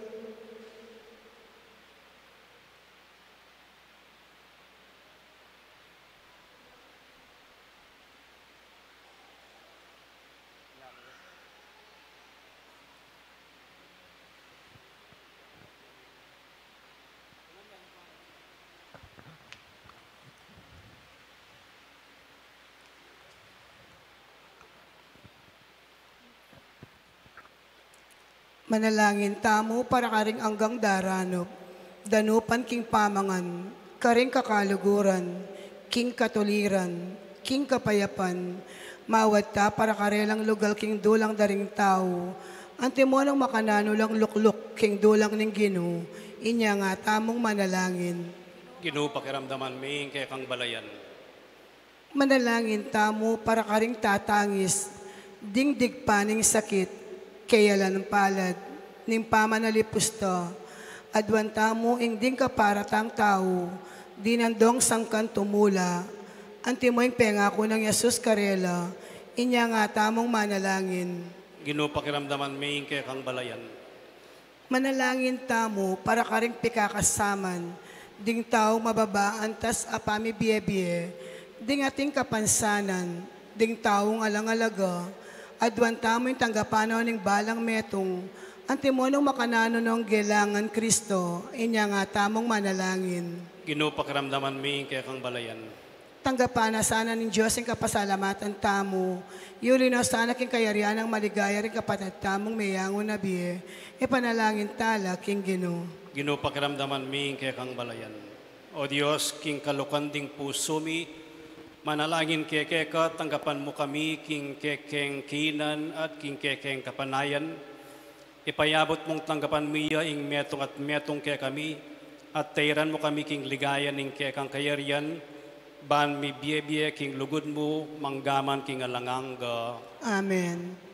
manalangin tamo para karing anggang daranop, danupan king pamangan, karing kakaluguran, king katuliran, king kapayapan, mawad ta para karelang lugal king dulang daring tao, antimonong makanano lang lukluk king dulang ning Ginoo, inya nga tamong manalangin. Ginoo pakiramdaman me ing kekang balayan. Manalangin tamo para karing tatangis, dingdig paning sakit, kaya ng palad, ning pamanalipusta, adwan tamo ing ding kaparatang tao, dinandong sangkan tumula, antimoing pengako ng Jesus karela, Inya nga tamong manalangin. Ginupakiramdaman mi kay kang balayan. Manalangin tamo para karing pikakasaman, ding tao mababaan tas apami biye-biye, ding ating kapansanan, ding taong alang-alaga, adwan tamo yung tanggapanaw ng balang metong, antimonong makanano ng gelangan Kristo, inya nga tamong manalangin. Ginupakiramdaman mi kay kang balayan. Tanggapana sana ng Diyos ang kapasalamatan tamo. Yulino sana king kayarian ng maligaya rin kapatid tamong mayangon na biye. Ipanalangin tala king Ginoo. Ginupakiramdaman mi kay kang balayan. O Diyos, king kalukanding puso mi, manalangin kay ka, tanggapan mo kami king kekeng kinan at king kekeng kapanayan. Ipayabot mong tanggapan miya ing metong at metong kay kami, at tayran mo kami king ligayan ing kekang kayarian, ban mi biye-biye king lugod mo, manggaman king alanganga. Amen.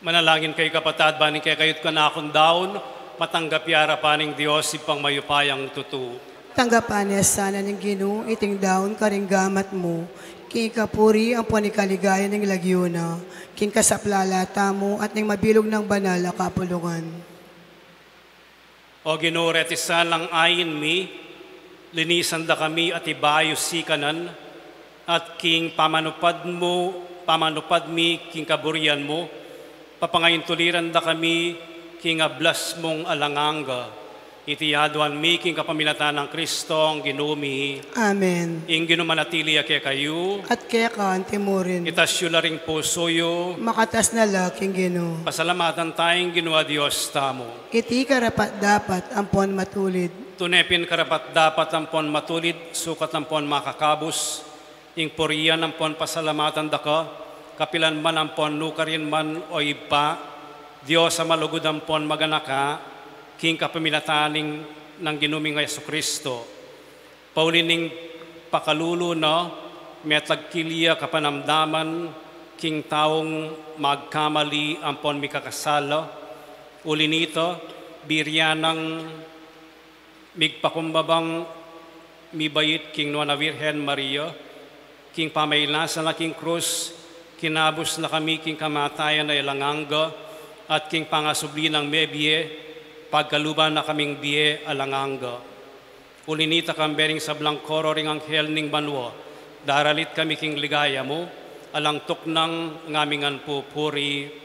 Manalangin kay kapatad, baning kay kayot ka na akong daon, matanggap yara paning Diyos ipang mayupayang tutu. Tanggapan niya sana ng Ginoo, iting daon karing gamat mo, King kapuri ang panikaligaya ng lagyuna, king kasaplalata mo at ng mabilog ng banal na kapulungan. O ginuret lang ayin mi, linisan da kami at ibayo sikanan, at king pamanupad mi, king kaburian mo, papangayin tuliran da kami, king ablas mong alanganga. Itiyaduan mi, king kapamilatan ng Kristo, ang ginumi. Amen. Ing ginumanatili kaya kayo, At kaya ka ang timurin, itasyo la ring pusoyo, makatas na laking Ginoo. pasalamatan tayong ginawa Diyos tamo. Iti karapat dapat ampon matulid. Tunepin karapat dapat ampon matulid, sukat ampon makakabos, ing puriyan ampon pasalamatan daka, kapilan man ampon nukarin man o iba, Diyos sa malugod ampon maganaka, king kapamilataning ng ginuming Yesu Kristo. Paulining pakalulo na, metagkilya kapanamdaman, king taong magkamali ampon mikakasala. Uli nito, biryanang migpakumbabang mibayit king Nuana Virgen Maria, king pamaylasan na king krus, kinabos na kami king kamatayan na ilanganga, at king pangasubli ng mebye, pagkaluban na kaming biye alanganga. Ulinita kambering sa blangkoro ring anghel ning banwa, daralit kami king ligaya mo, alang tuknang ngamingan pupuri.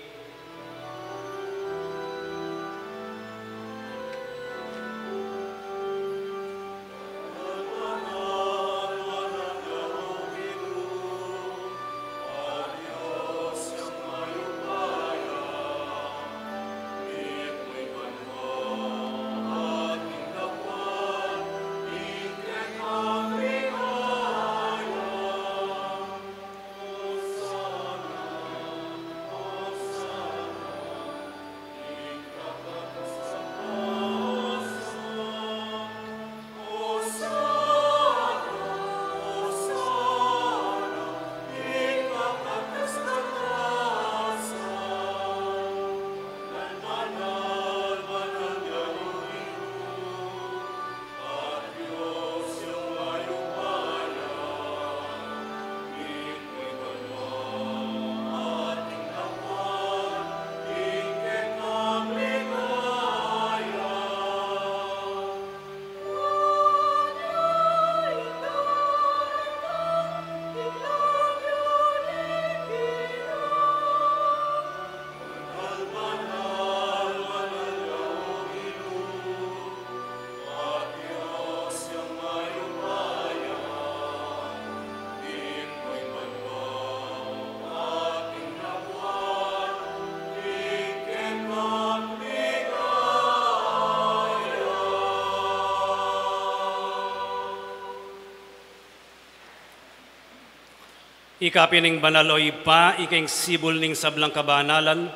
Ikapining banal o ipa, ikaing sibol ning sablang kabanalan,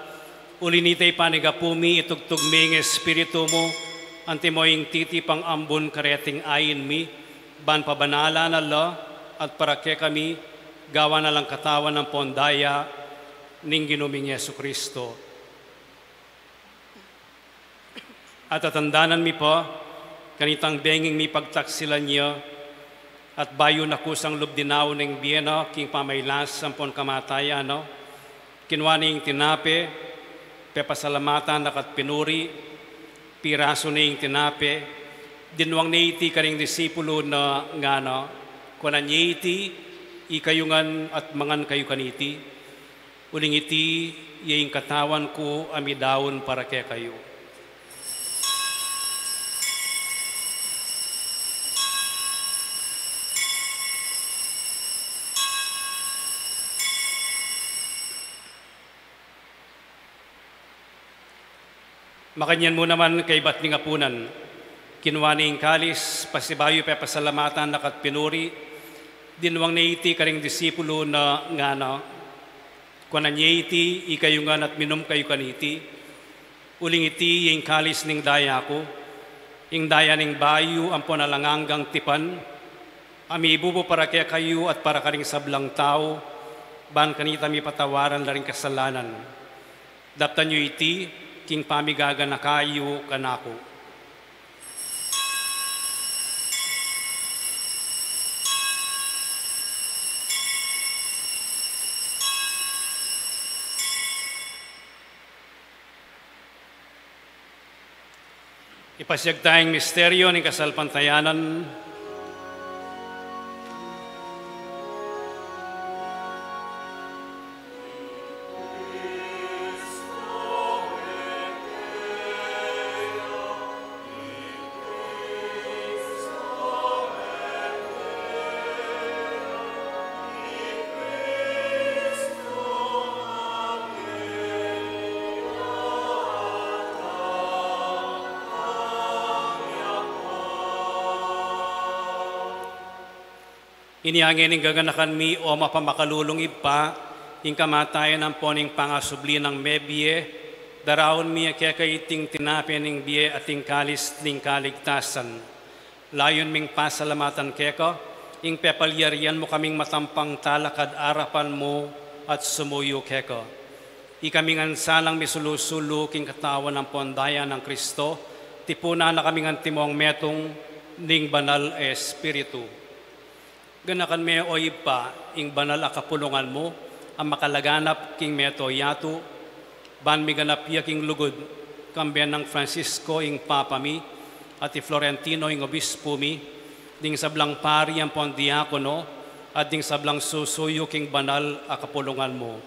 ulinitay panigapumi itugtugming espiritu mo, antimoing titipang ambon kareting ayin mi, ban pabanala na la, at parake kami, gawa na lang katawan ng pondaya, ning ginuming Yesu Kristo. At atandanan mi po, kanitang benging mi pagtaksilan niya, at bayo na kusang lubdinaw ng biyena, king pamaylas, sampon kamataya, no? Kinwaning tinape, pepasalamatan nakat pinuri, piraso ning tinape, dinwang neiti karing disipulo na nga, no? Kunan neiti, ikayungan at mangan kayo kaniti, uling iti, yaing katawan ko amidawon para kaya kayo. Makanyan mo naman kay Batning Apunan, kinwaning kalis, pasibayo pa pasalamatan nakat pinuri, dinwang neiti karing disipulo na ngana, kunan neiti, ikayungan at minum kayo kaniti, uling iti yung kalis ning daya ko, yung daya ning bayo ang ponalangangang tipan, amibubo para kaya kayo at para karing sablang tao, ban kanita mi patawaran la ring kasalanan. Daptan nyo iti, king pamigaga na kayo kanako. Ipasiyag tayong misteryo ng kasalpantayanan. Iniangin ng gaganakan mi o mapamakalulong ipa, ing kamatayan ang poning pangasubli ng mebye, darawon mi kaya kaiting tinapin ng biye at ing kalis ng kaligtasan. Layon ming pasalamatan keko, ing pepalyarian mo kaming matampang talakad arapan mo at sumuyo keko. Ikaming ansalang misulusulu king katawan ng pondayan ng Kristo, tipuna na kaming antimong metong ning banal espiritu. Ganakan me o ipa, ing banal akapulungan mo, ang makalaganap king meto yatu, ban mi ganap king lugod, kambiyan ng Francisco ing papa mi, at Florentino ing obispo mi, ding sablang pari ang pondiakono, at ding sablang susuyo king banal akapulungan mo.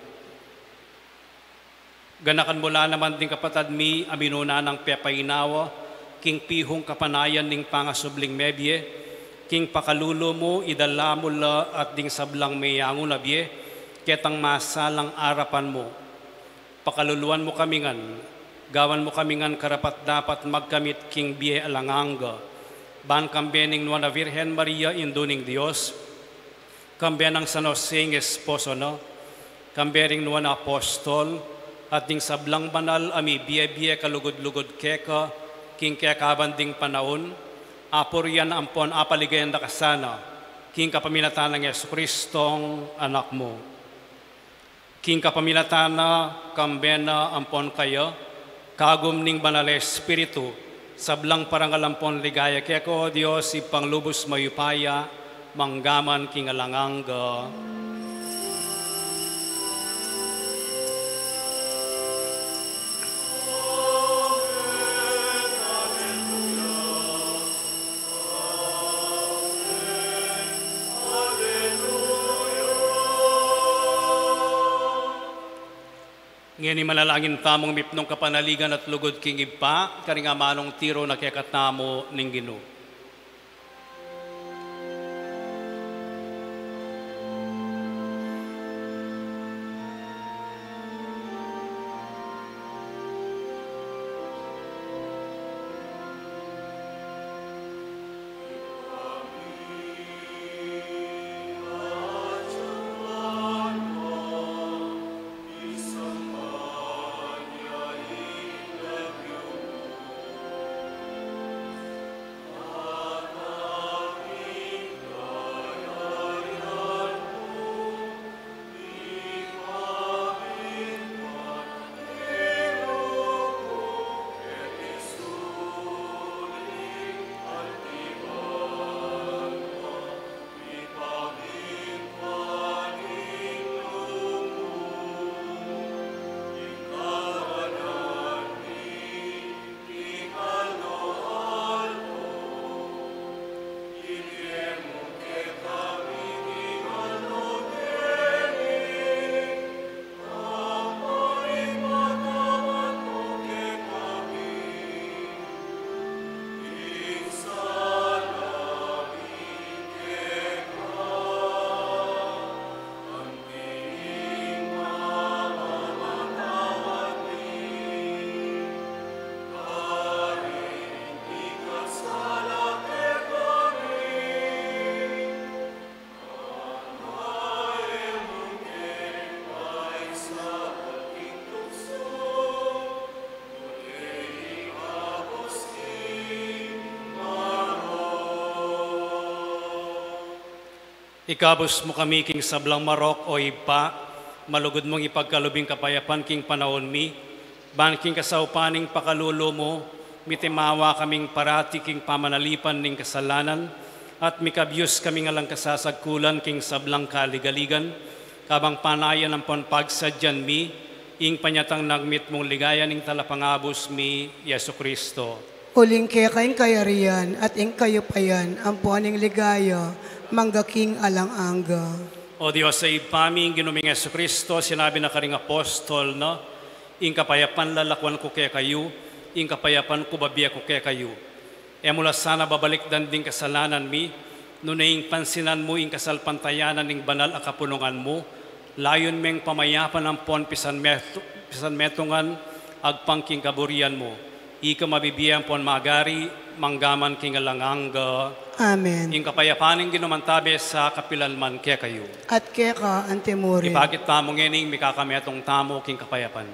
Ganakan mula naman ding kapatad mi, aminuna ng pepainawa, king pihong kapanayan ning pangasubling mebye, king pakalulo mo, idala mo la at ding sablang mayango na biye, ketang masalang arapan mo. Pakaluluan mo kamingan, gawan mo kamingan karapat dapat magkamit king biye alanganga. Ban kambening nuwa na Virgen Maria induning Dios, kambenang San Jose ng esposo no, kambering nuwa na apostol, at ding sablang banal ami biye-biye kalugod-lugod keka, king kekabanding panahon, apor yan ampon apaligayan da kasana, king kapaminatan ng Yesu Kristong anak mo. King kapaminatana, kambena ampon kayo, kagum ning banal espiritu, sablang parangalampon ligaya keko, Diyos ipanglubos mayupaya, manggaman king alanganga. Ngayon manalangin tamong mipnong kapanaligan at lugod king ipa, karingamanong tiro na kekatamo ning Ginoo. Ikabos mo kami king sablang marok o ipa, malugod mong ipagkalubing kapayapan king panahon mi, ban king kasaupaning pakalulo mo, mitimawa kaming parati king pamanalipan ning kasalanan, at mikabyos kaming alang kasasagkulan king sablang kaligaligan, kabang panayan ang ponpagsadyan mi, ing panyatang nagmit mong ligaya ning talapangabos mi, Yesu Kristo. Uling kekain kayarian at ing kayo payan ang puaning ligaya, manggaking alang angga. O Diyos sa ipaming ginuming Yesu Kristo, sinabi na karing apostol, no? Ing kapayapan lalakwan ko kaya kayo, ing kapayapan ko babiya ko kaya kayo. E mula sana babalik dan ding kasalanan mi, nunaing pansinan mo ing kasalpantayanan ning banal a kapunungan mo, layon meng pamayapan ang pon pisan metungan agpangking kaburian mo. Ika mabibiyan pon magari, manggaman king alanganga. Amen. Ing kapayapaning ginumantabe sa kapilanman kaya kayo. At keka ang timurin. Ipagit tamo ngening mikakametong tamo king kapayapan.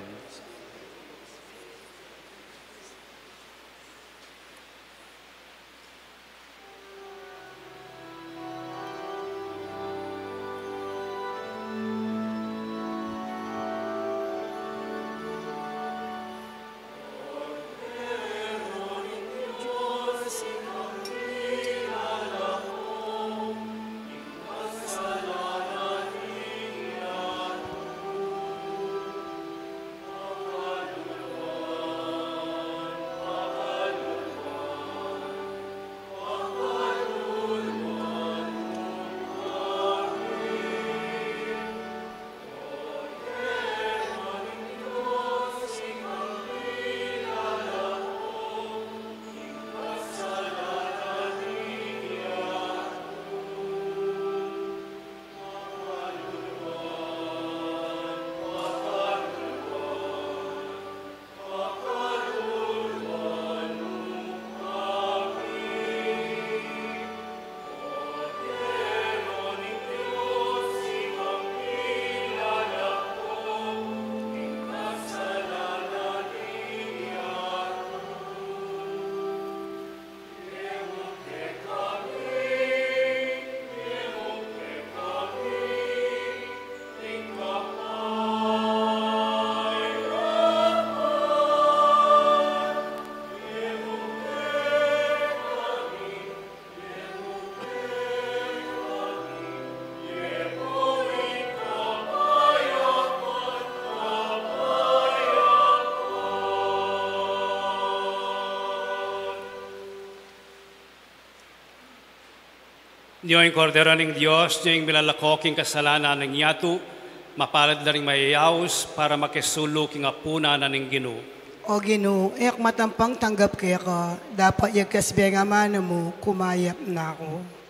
Niyo yung kordero ng Diyos, niyo yung milalakoking kasalanan ng yatu, mapalad na rin mayayaos para makisulo king apuna na ng Ginoo. O Ginoo, ek matampang tanggap kaya ka, dapat yung kasbenga mano mo, kumayap na ako.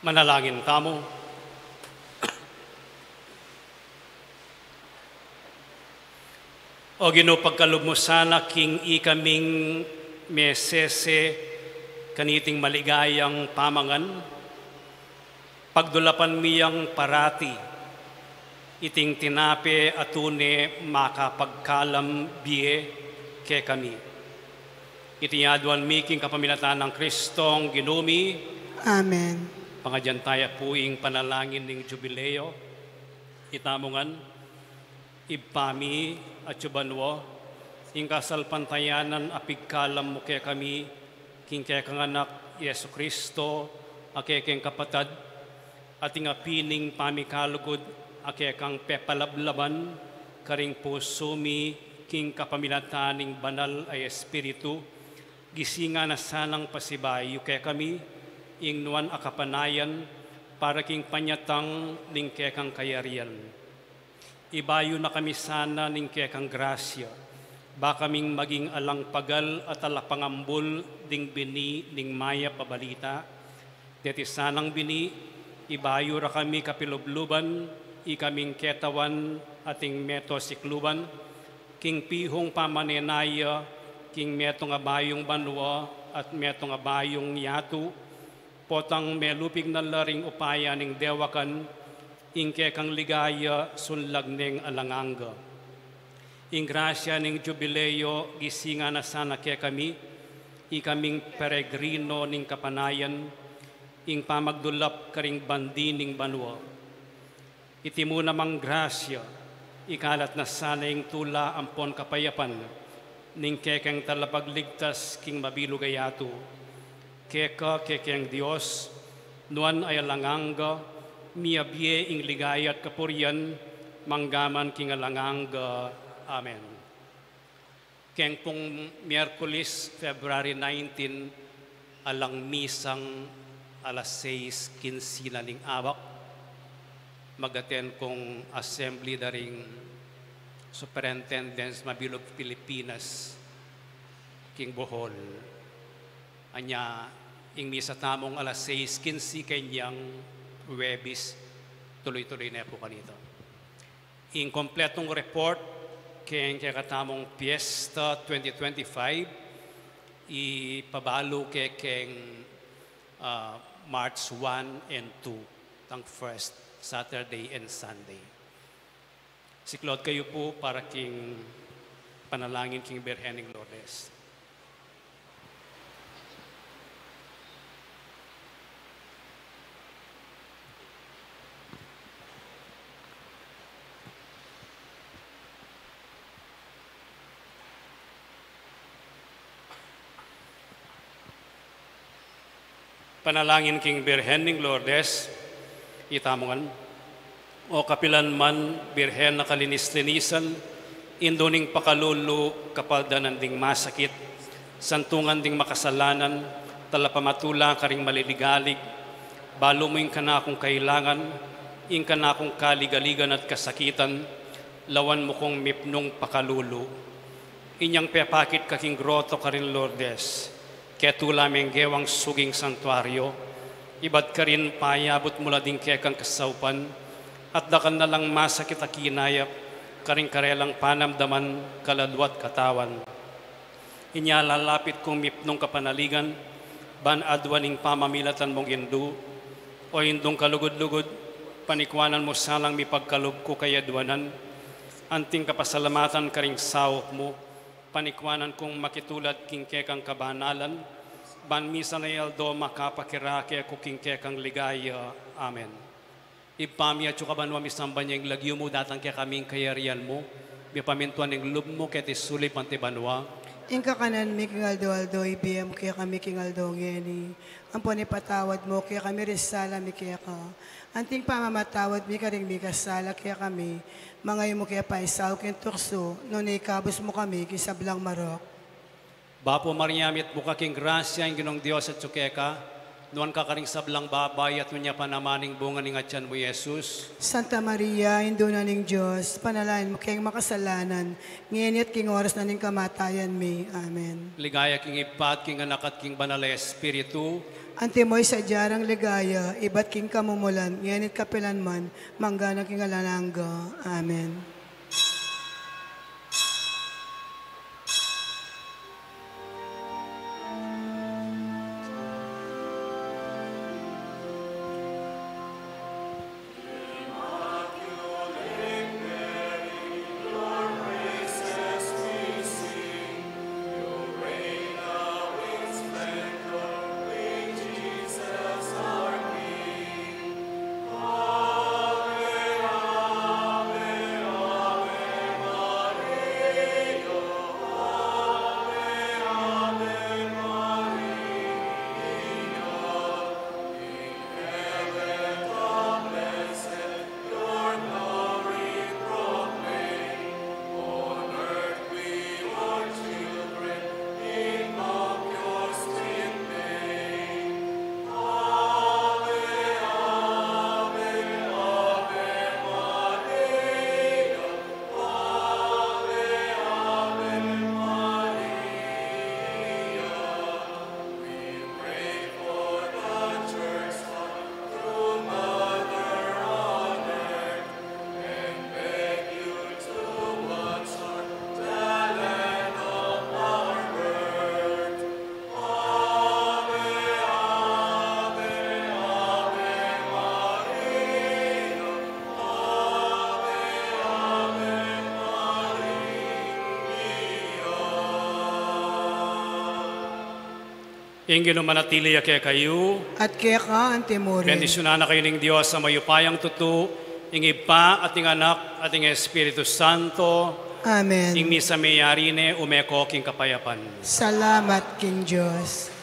Manalangin tamo. O Ginoo, pagkalob mo sana king ikaming mesese kaniting maligayang pamangan, pagdulapan miyang parati, iting tinape atune makapagkalam biye ke kami. Itiyaduan mi king kapamilatan ng Kristong Ginumi. Amen. Pangadyantaya puing panalangin ng jubileo, itamungan, ibpami at yubanwo, ing kasalpantayanan apigkalam mo kaya kami, king kaya kanganak Yesu Kristo, ake keng kapatad, at ing apining pamikalugod, ake kang pepalablaban, karing pusumi, king kapamilataning banal ay Espiritu, gisinga na sanang pasibayo kaya kami, ing nuan akapanayan, para king panyatang ning kekang kayarian. Ibayo na kami sana ning kekang grasya, ba kaming maging alang pagal at alapangambul ding bini ning maya pabalita. Deti sanang bini, ibayo ra kami kapilubluban, ikaming ketawan ating meto sikluban, king pihong pamanenaya, king meto nga bayong banwa at meto nga bayong yatu, potang melupig na laring upaya ning dewakan, ingke kang ligaya sunlag ning alanganga. Ing grasya ning jubileo gisinga na sana ke kami, ikaming peregrino ning kapanayan, ing pamagdulap karing bandi ning banwa. Iti mo namang grasya, ikalat na sana ing tula ampon kapayapan, ning kekeng talapagligtas king mabilugayatu. Keka kekeng Diyos, nuan ay alanganga, miyabye ing ligaya at kapurian, manggaman king alanganga. Amen. Keng pong Miyerkules, February 19, alang misang alas 6:15 na ning awak, mag-attend kong assembly daring Superintendents Mabilog Pilipinas, king Bohol. Anya, ing misa tamong alas 6:15 kanyang Webis, tuloy-tuloy na po kanito. Ing kompletong report, kaya katamong Fiesta 2025, ipabalo keng March 1 and 2, tang first Saturday and Sunday. Siklod kayo po para king panalangin king Birhening Lourdes. Panalangin king Birhening Lourdes, itamungan, o kapilan man Birhen na kalinis-linisan, indoning pakalulu kapaldanan ding masakit, santungan ding makasalanan, talapamatula karing maliligalig, balo mo yung kanakong kailangan, yung kanakong kaligaligan at kasakitan, lawan mo kong mipnong pakalulu. Inyang pepakit kaking groto karin Lourdes, kaya tulameng gewang suging santuaryo, iba't ka rin payabot mula din kaya kang kasaupan, at dakan na lang masakit at kinayap, karing karelang panamdaman, kaladwat katawan. Inyalalapit kong mipnong kapanaligan, ban adwaning pamamilatan mong indu, o indong kalugod-lugod, panikwanan mo salang mipagkalog ko kayadwanan, anting kapasalamatan karing sawok mo, panikwanan kong makitulad king kekang kabanalan, ban misa na yaldo makapakirake ko king kekang ligaya. Amen. Ipami at yukabanwa misamba niya yung lagyo mo, datang kaya kaming kayarian mo, mipamintuan ng lub mo kaya tisulip ang tibanwa. Ingka kanan mi king aldo ibiyam kaya kami king aldo ngeni. Ampon ipatawad mo kaya kami risala mi kaya ka. Anting pamamatawad mi karing mi kasala kaya kami. Mga mo kaya paisaw ken tukso, noon ikabos mo kami kisablang marok. Bapo Mariamit mo kaking grasya ang ginong Diyos at sukeka, Nuan kakaring sablang babay at nunya panamaning bunga ning atyan mo, Jesus. Santa Maria, Induna ning Diyos, panalangin mo kayong makasalanan, ngayon at king oras na ning kamatayan mi. Amen. Ligaya king ipat, king anak at king banal na Espiritu. Antimoy sa jarang ligaya, ibat king kamumulan, ngayon at kapilan man, manggana king alanangga. Amen. Ingin manatili kaya kayo. At kaya ka, Antimore. Bendisyonan na kayo ng Diyos sa mayupayang tutu, ing Ipa at ing Anak at ing Espiritu Santo. Amen. Ing misa mayarine umeko king kapayapan. Salamat, King Diyos.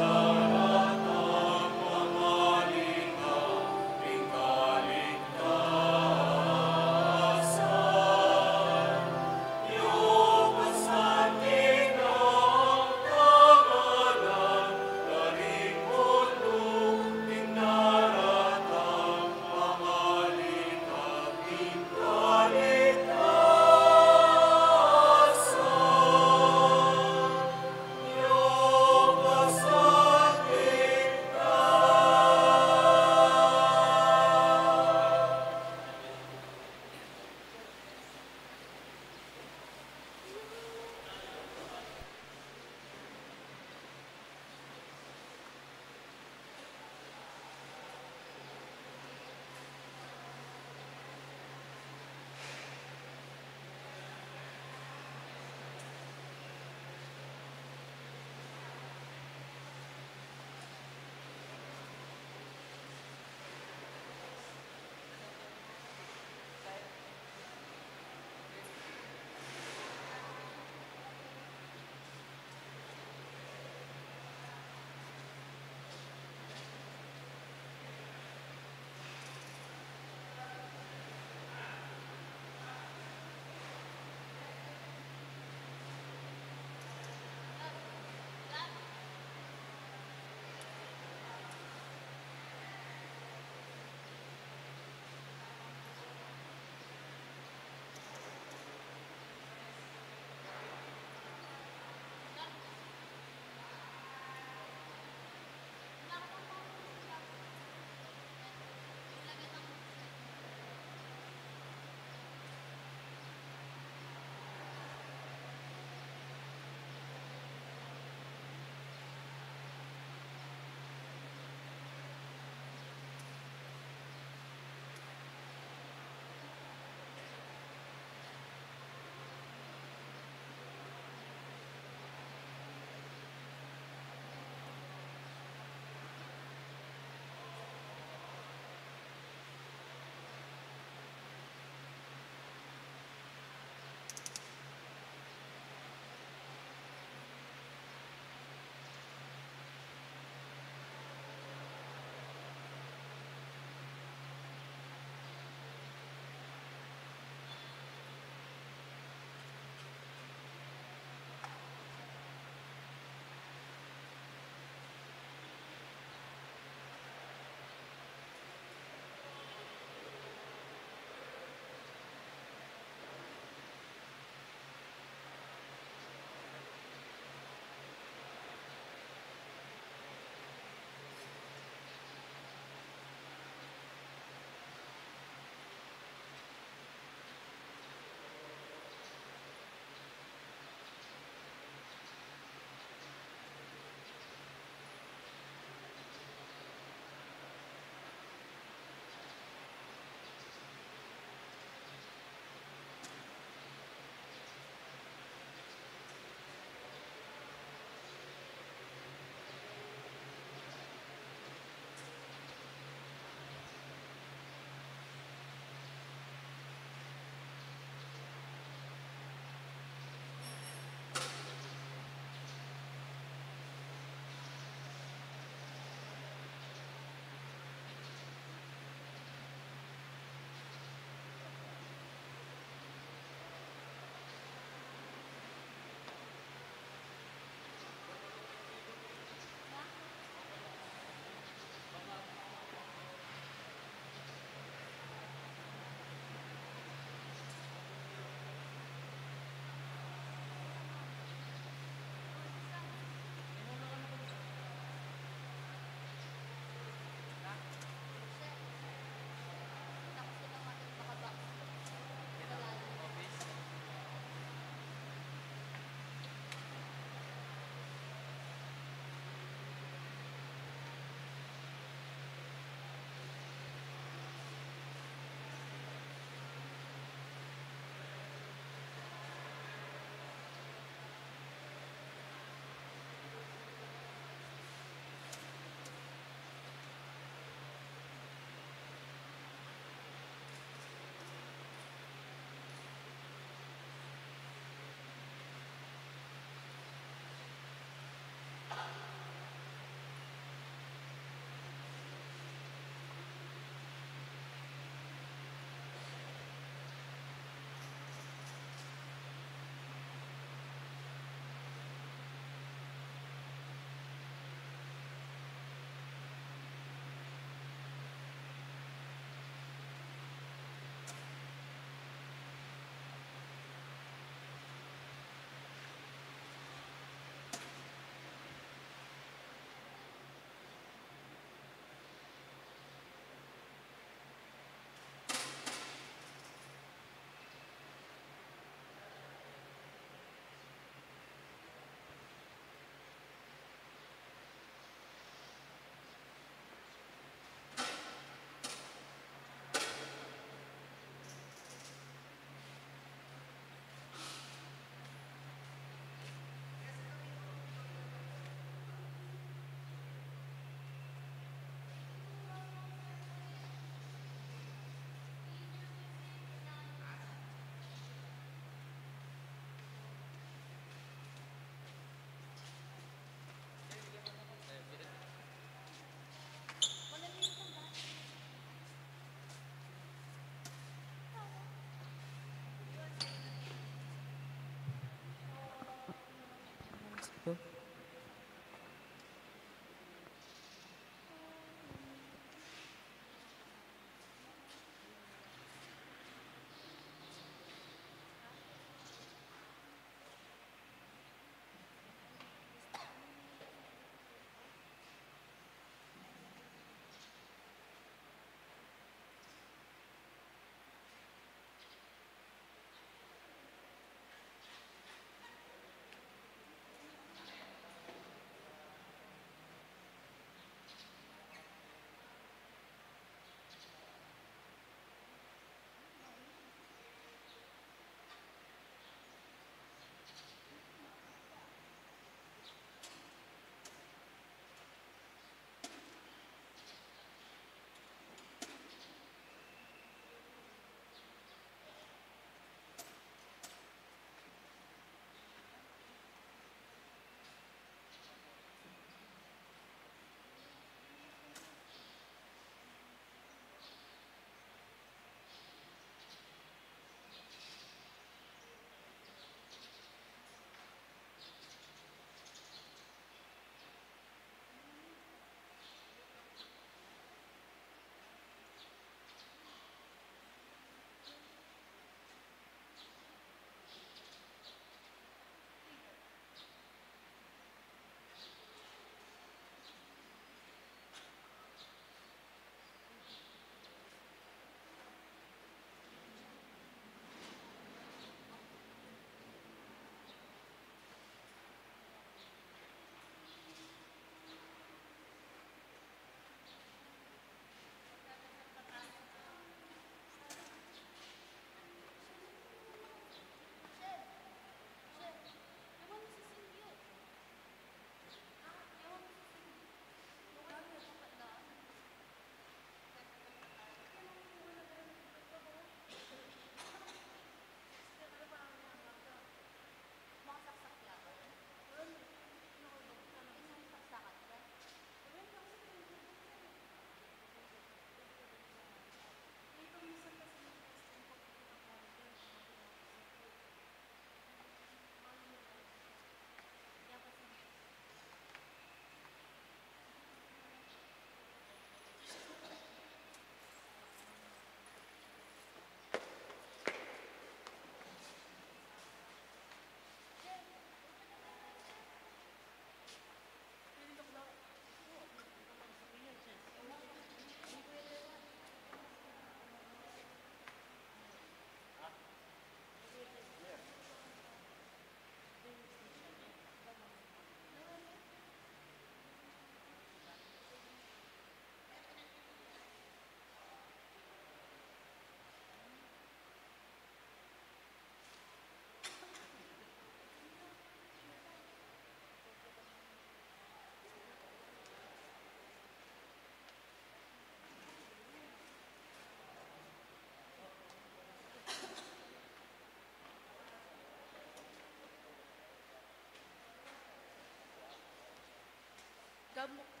Gamo.